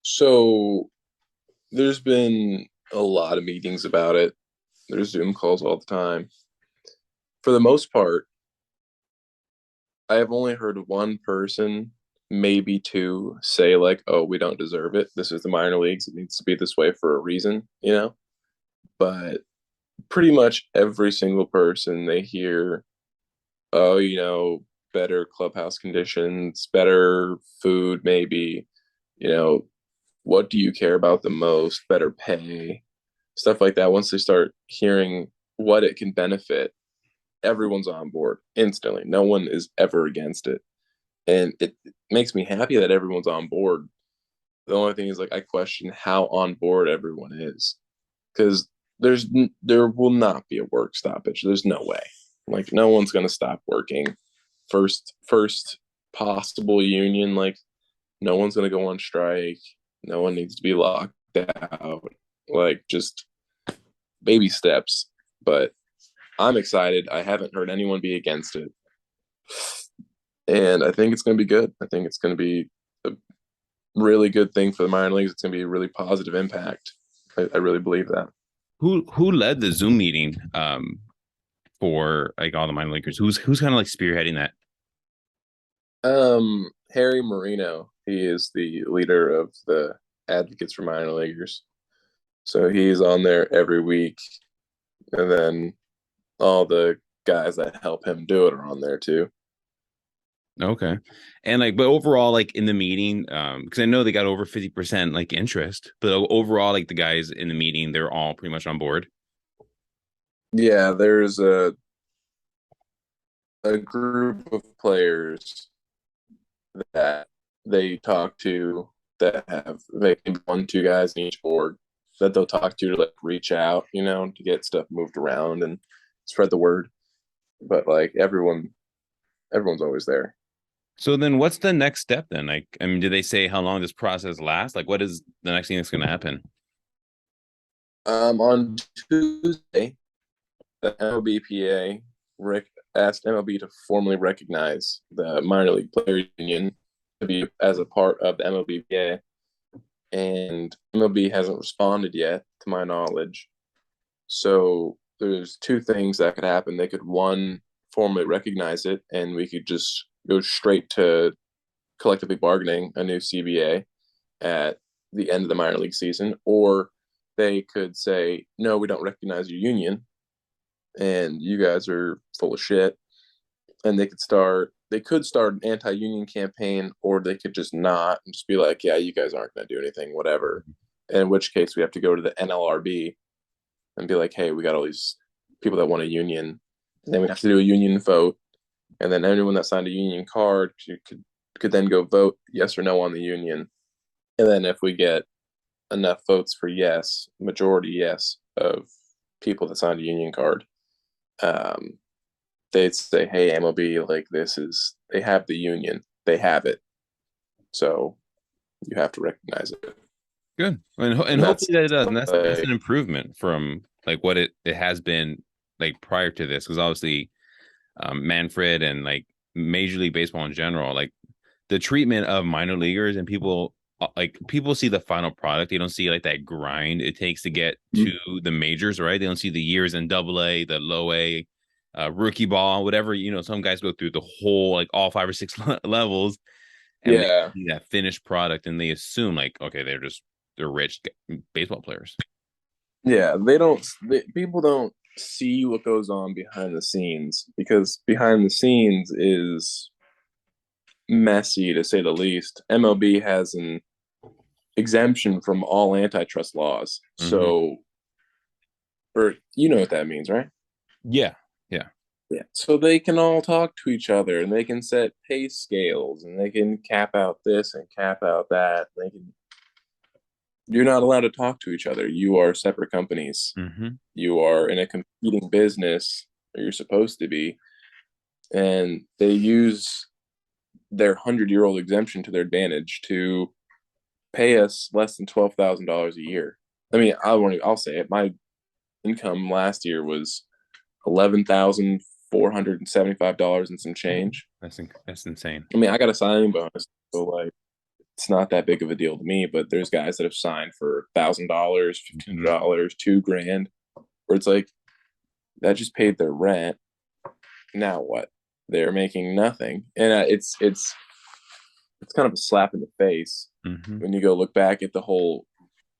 Speaker 2: So there's been a lot of meetings about it. There's Zoom calls all the time. For the most part, I have only heard one person, maybe two, say like, "Oh, we don't deserve it. This is the minor leagues. It needs to be this way for a reason," you know? But pretty much every single person they hear, "Oh, better clubhouse conditions, better food, maybe, you know, what do you care about the most? Better pay," stuff like that. Once they start hearing what it can benefit, everyone's on board instantly. No one is ever against it. And it makes me happy that everyone's on board. The only thing is, like, I question how on board everyone is, because there will not be a work stoppage. There's no way. Like, no one's gonna stop working. First possible union, like, no one's gonna go on strike. No one needs to be locked out. Like, just baby steps. But I'm excited. I haven't heard anyone be against it. And I think it's going to be good. I think it's going to be a really good thing for the minor leagues. It's going to be a really positive impact. I really believe that.
Speaker 1: Who led the Zoom meeting for like all the minor leaguers? Who's kind of like spearheading that?
Speaker 2: Harry Marino, he is the leader of the advocates for minor leaguers. So he's on there every week. And then all the guys that help him do it are on there too.
Speaker 1: Okay. And like, but overall, like in the meeting, because I know they got over 50% like interest, but overall, like the guys in the meeting, they're all pretty much on board.
Speaker 2: Yeah, there's a group of players that they talk to that have like one, two guys in each board that they'll talk to like reach out, to get stuff moved around and spread the word. But like everyone's always there.
Speaker 1: So then what's the next step then? Like, I mean, do they say how long this process lasts? Like, what is the next thing that's going to happen?
Speaker 2: On Tuesday, the MLBPA asked MLB to formally recognize the minor league player union to be as a part of the MLBPA, and MLB hasn't responded yet, to my knowledge. So there's two things that could happen. They could, one, formally recognize it, and we could just go straight to collectively bargaining a new CBA at the end of the minor league season, or they could say, no, we don't recognize your union, and you guys are full of shit. And they could start an anti-union campaign, or they could just not and just be like, yeah, you guys aren't going to do anything, whatever. In which case we have to go to the NLRB and be like, hey, we got all these people that want a union. And then we have to do a union vote. And then anyone that signed a union card could then go vote yes or no on the union. And then if we get enough votes for yes, majority yes of people that signed a union card, um, they'd say, hey, MLB, like, they have the union, they have it. So you have to recognize it.
Speaker 1: Good. And
Speaker 2: And
Speaker 1: hopefully that does. And that's
Speaker 2: like,
Speaker 1: an improvement from like what it has been like prior to this, because obviously Manfred and like Major League Baseball in general, like the treatment of minor leaguers and people like people see the final product. They don't see like that grind it takes to get to the majors, right? They don't see the years in Double A, the low A, rookie ball, whatever. Some guys go through the whole like all five or six levels, and they
Speaker 2: Yeah.
Speaker 1: see that finished product, and they assume like, okay, they're rich baseball players.
Speaker 2: Yeah, people don't see what goes on behind the scenes because behind the scenes is messy to say the least. MLB has an exemption from all antitrust laws.
Speaker 1: Mm-hmm.
Speaker 2: So, or you know what that means, right?
Speaker 1: Yeah, yeah,
Speaker 2: Yeah. So they can all talk to each other and they can set pay scales and they can cap out this and cap out that. You're not allowed to talk to each other. You are separate companies.
Speaker 1: mm-hmm.
Speaker 2: You are in a competing business, or you're supposed to be, and they use their 100-year-old exemption to their advantage to pay us less than $12,000 a year. I mean, I'll say it. My income last year was $11,475 and some change.
Speaker 1: That's insane.
Speaker 2: I mean, I got a signing bonus, so like it's not that big of a deal to me. But there's guys that have signed for $1,000, $1,500, $2,000, where it's like that just paid their rent. Now what? They're making nothing, and it's kind of a slap in the face
Speaker 1: Mm-hmm.
Speaker 2: when you go look back at the whole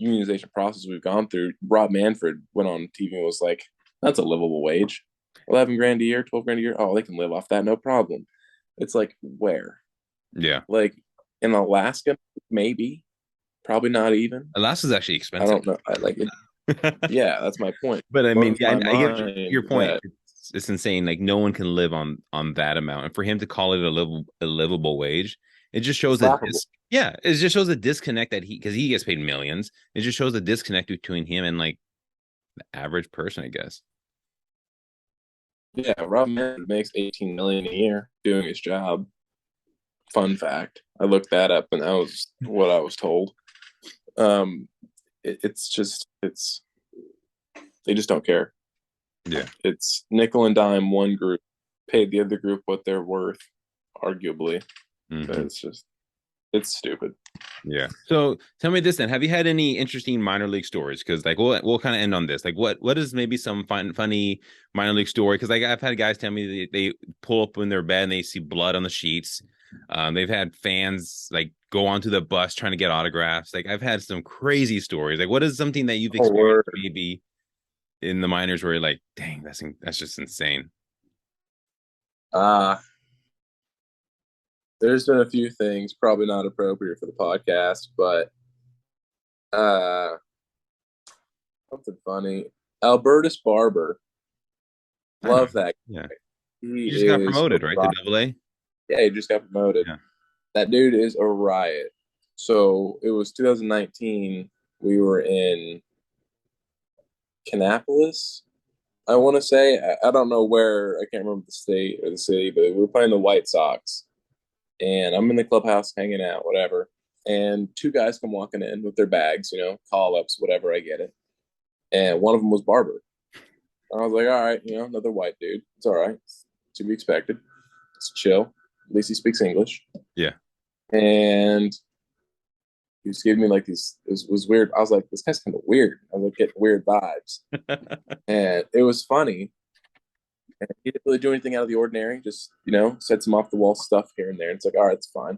Speaker 2: unionization process we've gone through. Rob Manfred went on TV and was like, "That's a livable wage, 11 grand a year, 12 grand a year. Oh, they can live off that, no problem." It's like where,
Speaker 1: Yeah,
Speaker 2: like in Alaska, maybe, probably not even.
Speaker 1: Alaska's actually
Speaker 2: I
Speaker 1: expensive.
Speaker 2: don't know. I like it. Yeah, that's my point.
Speaker 1: But I mean,
Speaker 2: Blows
Speaker 1: yeah,
Speaker 2: my
Speaker 1: I get
Speaker 2: mind
Speaker 1: your point.
Speaker 2: that
Speaker 1: It's insane. Like no one can live on that amount, and for him to call it a livable wage, it just shows
Speaker 2: it's
Speaker 1: that
Speaker 2: laughable.
Speaker 1: yeah, it just shows a disconnect that because he gets paid millions. It just shows a disconnect between him and like the average person, I guess.
Speaker 2: Yeah, Rob Manfred makes 18 million a year doing his job. Fun fact. I looked that up and that was what I was told. Um it's just it's they just don't care.
Speaker 1: Yeah.
Speaker 2: It's nickel and dime one group paid the other group what they're worth, arguably. But
Speaker 1: Hmm.
Speaker 2: it's stupid.
Speaker 1: Yeah. So tell me this then: have you had any interesting minor league stories? Because like we'll kind of end on this. Like what is maybe some funny minor league story? Because like I've had guys tell me they pull up in their bed and they see blood on the sheets. They've had fans like go onto the bus trying to get autographs. Like I've had some crazy stories. Like what is something that you've
Speaker 2: Oh
Speaker 1: experienced
Speaker 2: word.
Speaker 1: maybe in the minors where you're like, dang, that's just insane.
Speaker 2: Uh there's been a few things probably not appropriate for the podcast, but uh something funny. Albertus Barber.
Speaker 1: I know.
Speaker 2: Love that
Speaker 1: Yeah.
Speaker 2: guy. He
Speaker 1: You just got
Speaker 2: is a
Speaker 1: promoted, right? To
Speaker 2: riot.
Speaker 1: Double A.
Speaker 2: Yeah, he just got promoted.
Speaker 1: Yeah.
Speaker 2: That dude is a riot. So it was 2019. We were in Kannapolis. I want to say I don't know where. I can't remember the state or the city, but we were playing the White Sox, and I'm in the clubhouse hanging out, whatever. And two guys come walking in with their bags, call ups, whatever. I get it. And one of them was Barber. And I was like, all right, another white dude. It's all right. It's to be expected. It's chill. At least he speaks English.
Speaker 1: Yeah.
Speaker 2: And he was giving me like these. It was weird. I was like, this guy's kind of weird. I was like, getting weird vibes, and it was funny. And he didn't really do anything out of the ordinary. Just said some off the wall stuff here and there. And it's like, all right, it's fine.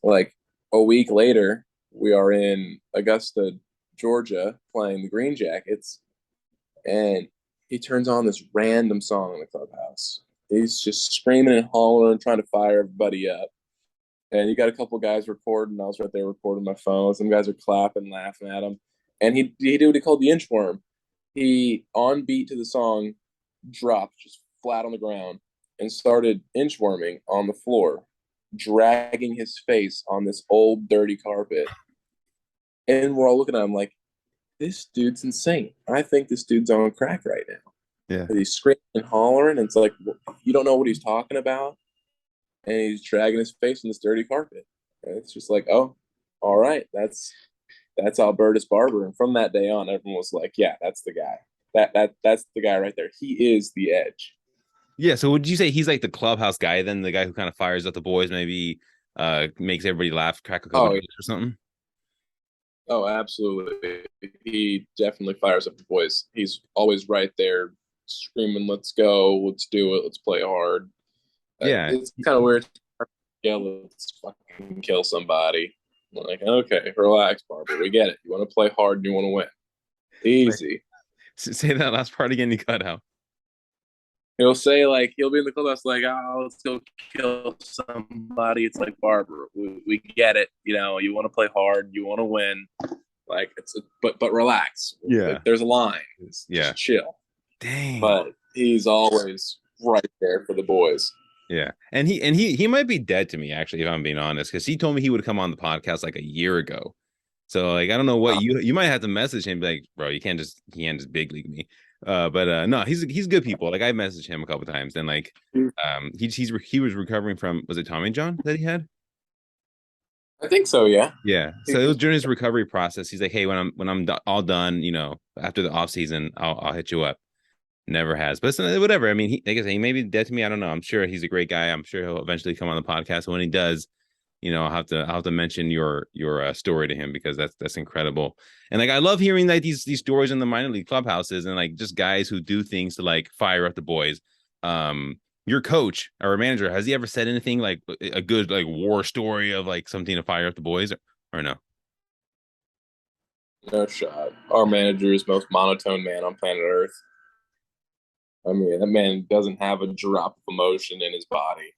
Speaker 2: Like a week later, we are in Augusta, Georgia, playing the Green Jackets, and he turns on this random song in the clubhouse. He's just screaming and hollering, trying to fire everybody up. And you got a couple guys recording. I was right there recording my phone. Some guys are clapping, laughing at him. And he did what he called the inchworm. He, on beat to the song, dropped just flat on the ground and started inchworming on the floor, dragging his face on this old dirty carpet. And we're all looking at him like, this dude's insane. I think this dude's on crack right now.
Speaker 1: Yeah.
Speaker 2: He's screaming and hollering. And it's like, you don't know what he's talking about. And he's dragging his face in this dirty carpet. And it's just like, oh, all right, that's Albertus Barber. And from that day on, everyone was like, yeah, that's the guy. That's the guy right there. He is the edge.
Speaker 1: Yeah. So would you say he's like the clubhouse guy, then the guy who kind of fires up the boys, maybe makes everybody laugh, crack a couple
Speaker 2: Oh,
Speaker 1: jokes or something?
Speaker 2: oh, absolutely. He definitely fires up the boys. He's always right there screaming, "Let's go, let's do it, let's play hard."
Speaker 1: Yeah.
Speaker 2: It's kind of weird. Yeah, let's fucking kill somebody. I'm like, okay, relax, Barber. We get it. You want to play hard and you want to win.
Speaker 1: Wait,
Speaker 2: Easy.
Speaker 1: say that last part again. You cut out.
Speaker 2: He'll say like he'll be in the clubhouse like, oh, let's go kill somebody. It's like Barber. We get it. You want to play hard. You want to win. Like but relax.
Speaker 1: Yeah.
Speaker 2: There's a line.
Speaker 1: Yeah.
Speaker 2: Just chill.
Speaker 1: Dang.
Speaker 2: But he's always right there for the boys.
Speaker 1: Yeah. And he might be dead to me, actually, if I'm being honest, because he told me he would come on the podcast like a year ago. So like I don't know what you might have to message him and be like, bro, you can't just big league me. But no, he's good people. Like I messaged him a couple times and like he was recovering from, was it Tommy John that he had?
Speaker 2: I think so. Yeah.
Speaker 1: Yeah. So it was during his recovery process. He's like, hey, when I'm all done, after the off season, I'll hit you up. Never has, but whatever. I mean, like I say, he may be dead to me. I don't know. I'm sure he's a great guy. I'm sure he'll eventually come on the podcast. And when he does, I'll have to mention your story to him because that's incredible. And like I love hearing like these stories in the minor league clubhouses and like just guys who do things to like fire up the boys. Your coach or manager, has he ever said anything like a good like war story of like something to fire up the boys or no?
Speaker 2: No shot. Our manager is most monotone man on planet Earth. I mean, that man doesn't have a drop of emotion in his body.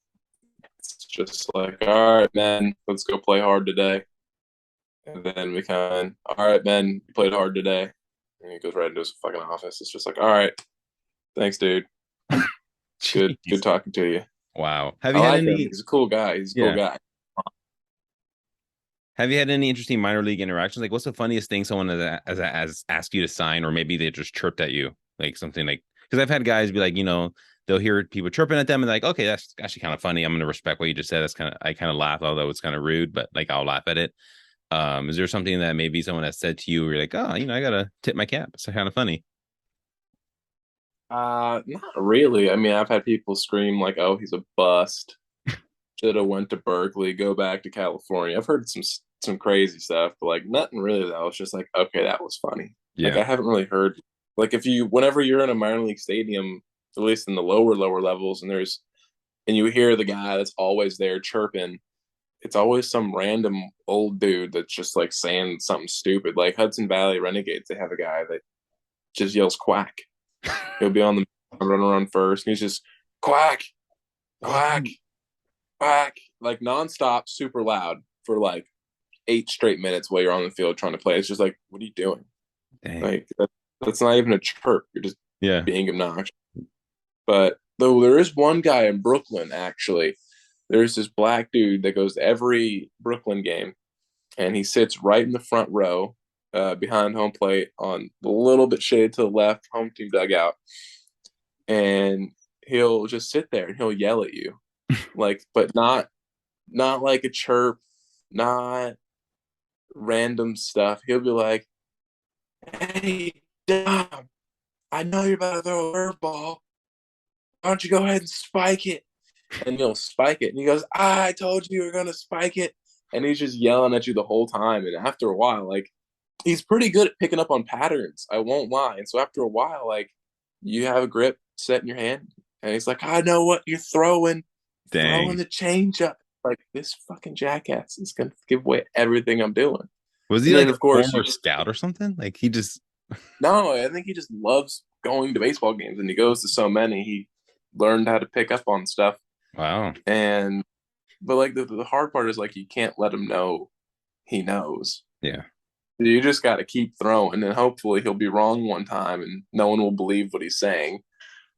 Speaker 2: It's just like, all right, man, let's go play hard today. And then we kind of, all right, man, you played hard today. And he goes right into his fucking office. It's just like, all right, thanks, dude. Good talking to you.
Speaker 1: Wow. Have
Speaker 2: I
Speaker 1: you had
Speaker 2: like him.
Speaker 1: any?
Speaker 2: He's a cool guy. He's a cool
Speaker 1: Yeah.
Speaker 2: guy.
Speaker 1: Have you had any interesting minor league interactions? Like, what's the funniest thing someone has asked you to sign, or maybe they just chirped at you, like something like? Because I've had guys be like, they'll hear people chirping at them and like, okay, that's actually kind of funny. I'm gonna respect what you just said. I kind of laugh, although it's kind of rude, but like I'll laugh at it. Is there something that maybe someone has said to you where you're like, oh, I gotta tip my cap? It's kind of funny.
Speaker 2: Not really. I mean, I've had people scream like, "Oh, he's a bust. Should have went to Berkeley. Go back to California." I've heard some crazy stuff, but like nothing really. That was just like, okay, that was funny. Like
Speaker 1: Yeah.
Speaker 2: I haven't really heard. Like whenever you're in a minor league stadium, at least in the lower levels, and you hear the guy that's always there chirping, it's always some random old dude that's just like saying something stupid. Like Hudson Valley Renegades, they have a guy that just yells quack. He'll be on the run around first, and he's just quack, quack, quack, like nonstop, super loud for like 8 straight minutes while you're on the field trying to play. It's just like, what are you doing?
Speaker 1: Dang.
Speaker 2: Like that's not even a chirp. You're just
Speaker 1: Yeah.
Speaker 2: being obnoxious. But though there is one guy in Brooklyn, actually, there's this black dude that goes to every Brooklyn game, and he sits right in the front row, behind home plate on a little bit shaded to the left, home team dugout, and he'll just sit there and he'll yell at you, like, but not like a chirp, not random stuff. He'll be like, "Hey, Dom, I know you're about to throw a curveball. Why don't you go ahead and spike it?" And he'll spike it, and he goes, "I told you were gonna spike it," and he's just yelling at you the whole time. And after a while, like he's pretty good at picking up on patterns. I won't lie. And so after a while, like you have a grip set in your hand, and he's like, "I know what you're throwing
Speaker 1: Dang.
Speaker 2: the change up." Like this fucking jackass is gonna give away everything I'm doing.
Speaker 1: Was he
Speaker 2: And
Speaker 1: like
Speaker 2: then
Speaker 1: a
Speaker 2: of course
Speaker 1: former scout or something? Like he just
Speaker 2: no, I think he just loves going to baseball games, and he goes to so many. He learned how to pick up on stuff,
Speaker 1: wow.
Speaker 2: and but like the hard part is like you can't let him know he knows.
Speaker 1: Yeah.
Speaker 2: You just got to keep throwing, and hopefully he'll be wrong one time, and no one will believe what he's saying.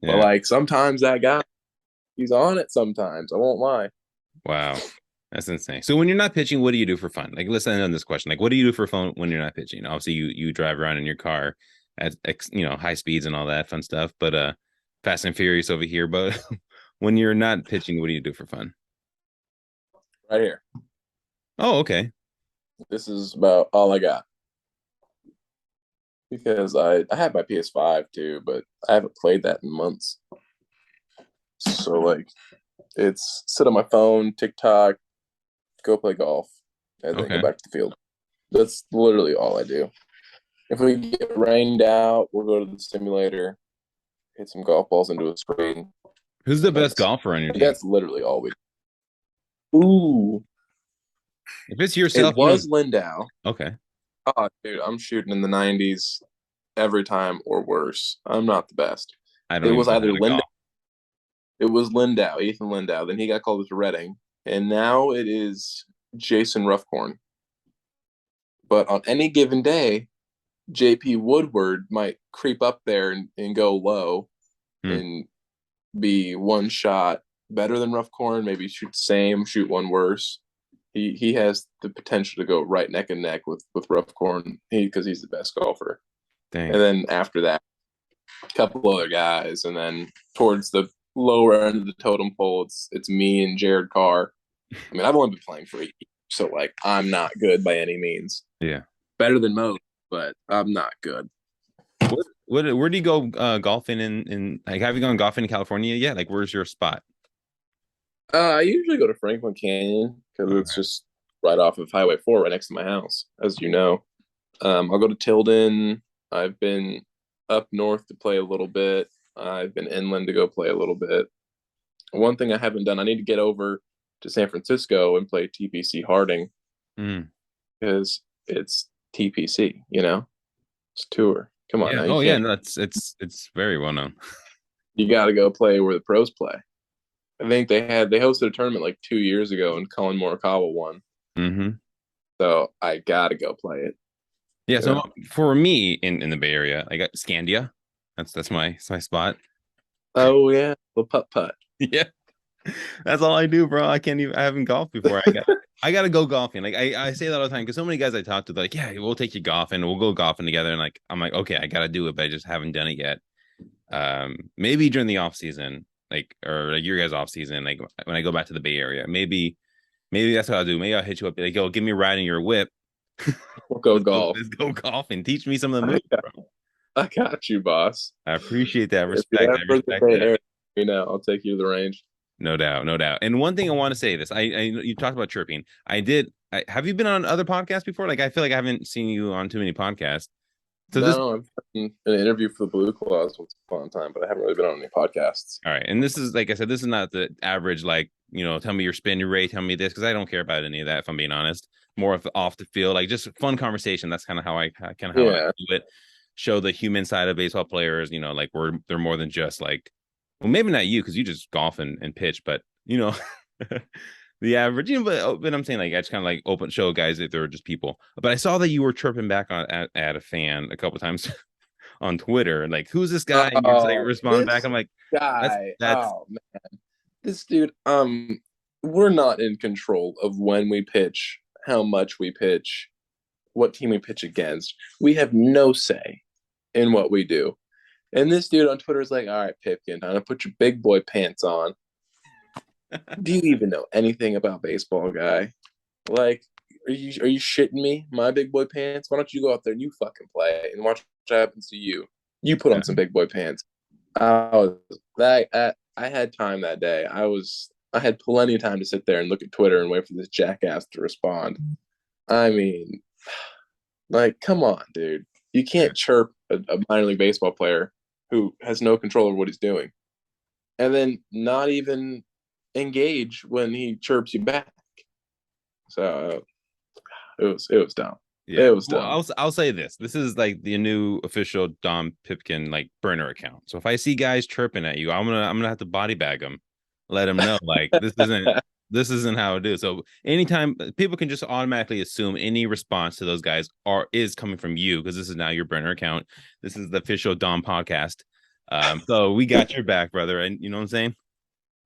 Speaker 2: But
Speaker 1: Yeah.
Speaker 2: like sometimes that guy, he's on it. Sometimes I won't lie.
Speaker 1: Wow. That's insane. So when you're not pitching, what do you do for fun? Like, let's end on this question. Like, what do you do for fun when you're not pitching? Obviously, you drive around in your car at high speeds and all that fun stuff. But Fast and Furious over here. But when you're not pitching, what do you do for fun?
Speaker 2: Right here.
Speaker 1: Oh, okay.
Speaker 2: This is about all I got. because I had my PS5 too, but I haven't played that in months. So like it's sit on my phone, TikTok, go play golf, and then go
Speaker 1: Okay.
Speaker 2: back to the field. That's literally all I do. If we get rained out, we'll go to the simulator, hit some golf balls into a screen.
Speaker 1: Who's the best
Speaker 2: That's
Speaker 1: golfer on your team?
Speaker 2: that's literally all we do. Ooh,
Speaker 1: If it's
Speaker 2: it
Speaker 1: yourself, you
Speaker 2: was
Speaker 1: don't.
Speaker 2: Lindau.
Speaker 1: Okay.
Speaker 2: Oh, dude, I'm shooting in the 90s every time or worse. I'm not the best.
Speaker 1: I don't
Speaker 2: It
Speaker 1: even
Speaker 2: was
Speaker 1: know how
Speaker 2: either
Speaker 1: to
Speaker 2: Lindau,
Speaker 1: golf.
Speaker 2: it was Lindau, Ethan Lindau. Then he got called to Reading, and now it is Jason Ruffcorn. But on any given day, JP Woodward might creep up there and go low
Speaker 1: Hmm.
Speaker 2: and be one shot better than Ruffcorn, maybe shoot the same, shoot one worse. He has the potential to go right neck and neck with Ruffcorn because he's the best golfer.
Speaker 1: Dang.
Speaker 2: And then after that, a couple other guys, and then towards the lower end of the totem pole, it's me and Jared Carr. I mean, I've only been playing for a year, so like I'm not good by any means.
Speaker 1: Yeah.
Speaker 2: Better than most, but I'm not good.
Speaker 1: Where do you go golfing in like have you gone golfing in California yet? Like where's your spot?
Speaker 2: I usually go to Franklin Canyon because it's
Speaker 1: Okay.
Speaker 2: just right off of Highway 4, right next to my house, as you know. I'll go to Tilden. I've been up north to play a little bit. I've been inland to go play a little bit. One thing I haven't done, I need to get over to San Francisco and play TPC Harding
Speaker 1: Mm.
Speaker 2: because it's TPC, it's tour. Come on
Speaker 1: Yeah.
Speaker 2: now, you
Speaker 1: Oh yeah,
Speaker 2: can't.
Speaker 1: no, it's very well known.
Speaker 2: You got to go play where the pros play. I think they hosted a tournament like 2 years ago and Colin Morikawa won.
Speaker 1: Hmm.
Speaker 2: So I gotta go play it.
Speaker 1: Yeah.
Speaker 2: You
Speaker 1: So
Speaker 2: know.
Speaker 1: for me in the Bay Area, I got Scandia. That's my spot.
Speaker 2: Oh yeah, the putt putt.
Speaker 1: Yeah. That's all I do, bro. I haven't golfed before. I gotta go golfing. Like I say that all the time because so many guys I talk to, they're like, yeah, we'll take you golfing, we'll go golfing together. And like I'm like, okay, I gotta do it, but I just haven't done it yet. Maybe during the off season, like or like your guys' off season, like when I go back to the Bay Area, maybe that's what I'll do. Maybe I'll hit you up, like, yo, give me a ride in your whip.
Speaker 2: We'll go
Speaker 1: Let's go,
Speaker 2: golf.
Speaker 1: let's go golfing. Teach me some of the
Speaker 2: I
Speaker 1: moves,
Speaker 2: got,
Speaker 1: bro.
Speaker 2: I got you, boss.
Speaker 1: I appreciate that.
Speaker 2: If
Speaker 1: Respect.
Speaker 2: you're
Speaker 1: I
Speaker 2: ever in the
Speaker 1: respect
Speaker 2: Bay
Speaker 1: that.
Speaker 2: Area, I'll take you to the range.
Speaker 1: No doubt, no doubt. And one thing I want to say this, you talked about chirping. Have you been on other podcasts before? Like, I feel like I haven't seen you on too many podcasts. So this,
Speaker 2: No, I've done an interview for the Blue Claws once upon a time, but I haven't really been on any podcasts.
Speaker 1: all right. And this is, like I said, this is not the average, like, tell me your spin rate, tell me this, because I don't care about any of that, if I'm being honest. More of off the field, like just fun conversation. That's kind of how I
Speaker 2: Yeah,
Speaker 1: do it. Show the human side of baseball players, like they're more than just like, well, maybe not you, because you just golf and pitch, but the average, but I'm saying like I just kind of like open show guys that they're just people. But I saw that you were chirping back at a fan a couple times on Twitter, like who's this guy? And you're just like
Speaker 2: oh,
Speaker 1: responding back.
Speaker 2: this
Speaker 1: I'm like, that's
Speaker 2: guy.
Speaker 1: that's
Speaker 2: Oh man, this dude. We're not in control of when we pitch, how much we pitch, what team we pitch against. We have no say in what we do. And this dude on Twitter is like, "All right, Pipkin, time to put your big boy pants on." Do you even know anything about baseball, guy? Like, are you shitting me? My big boy pants? Why don't you go out there and you fucking play and watch what happens to you? You put
Speaker 1: yeah.
Speaker 2: on some big boy pants. I was I had time that day. I had plenty of time to sit there and look at Twitter and wait for this jackass to respond. I mean, like, come on, dude. You
Speaker 1: Yeah.
Speaker 2: can't chirp a minor league baseball player who has no control over what he's doing, and then not even engage when he chirps you back. So it was dumb.
Speaker 1: Yeah.
Speaker 2: It was
Speaker 1: Well,
Speaker 2: dumb.
Speaker 1: I'll say this. This is like the new official Dom Pipkin like burner account. So if I see guys chirping at you, I'm gonna have to body bag them, let them know like this isn't how it is. So anytime people can just automatically assume any response to those guys is coming from you because this is now your burner account. This is the official Dom podcast. So we got your back, brother. And you know what I'm saying?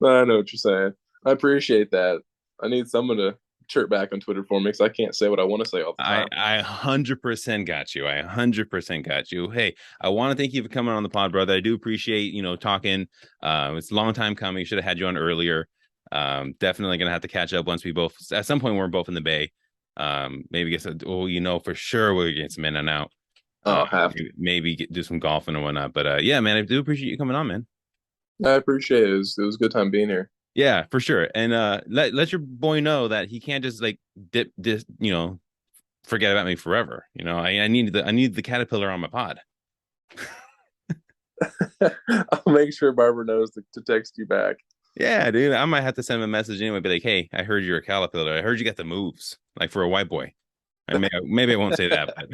Speaker 2: I know what you're saying. I appreciate that. I need someone to chirp back on Twitter for me because I can't say what I want to say all the
Speaker 1: I
Speaker 2: time.
Speaker 1: I 100% got you. I 100% got you. Hey, I want to thank you for coming on the pod, brother. I do appreciate talking. It's a long time coming. Should have had you on earlier. Definitely gonna have to catch up once we both at some point we're both in the Bay. Maybe get some. Oh, for sure we'll get some in and out.
Speaker 2: Oh, have to.
Speaker 1: Maybe do some golfing or whatnot. But yeah, man, I do appreciate you coming on, man.
Speaker 2: I appreciate it. It was a good time being here.
Speaker 1: Yeah, for sure. And let your boy know that he can't just like dip this, forget about me forever. I need the caterpillar on my pod.
Speaker 2: I'll make sure Barbara knows to text you back.
Speaker 1: Yeah, dude. I might have to send him a message anyway, be like, hey, I heard you're a caterpillar. I heard you got the moves, like for a white boy. Maybe I won't say that, but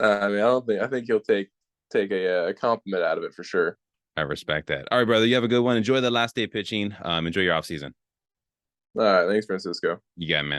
Speaker 2: I mean, I don't think. I think he'll take a compliment out of it for sure.
Speaker 1: I respect that. All right, brother. You have a good one. Enjoy the last day pitching. Enjoy your off season.
Speaker 2: All right, thanks, Francisco.
Speaker 1: You got it, man.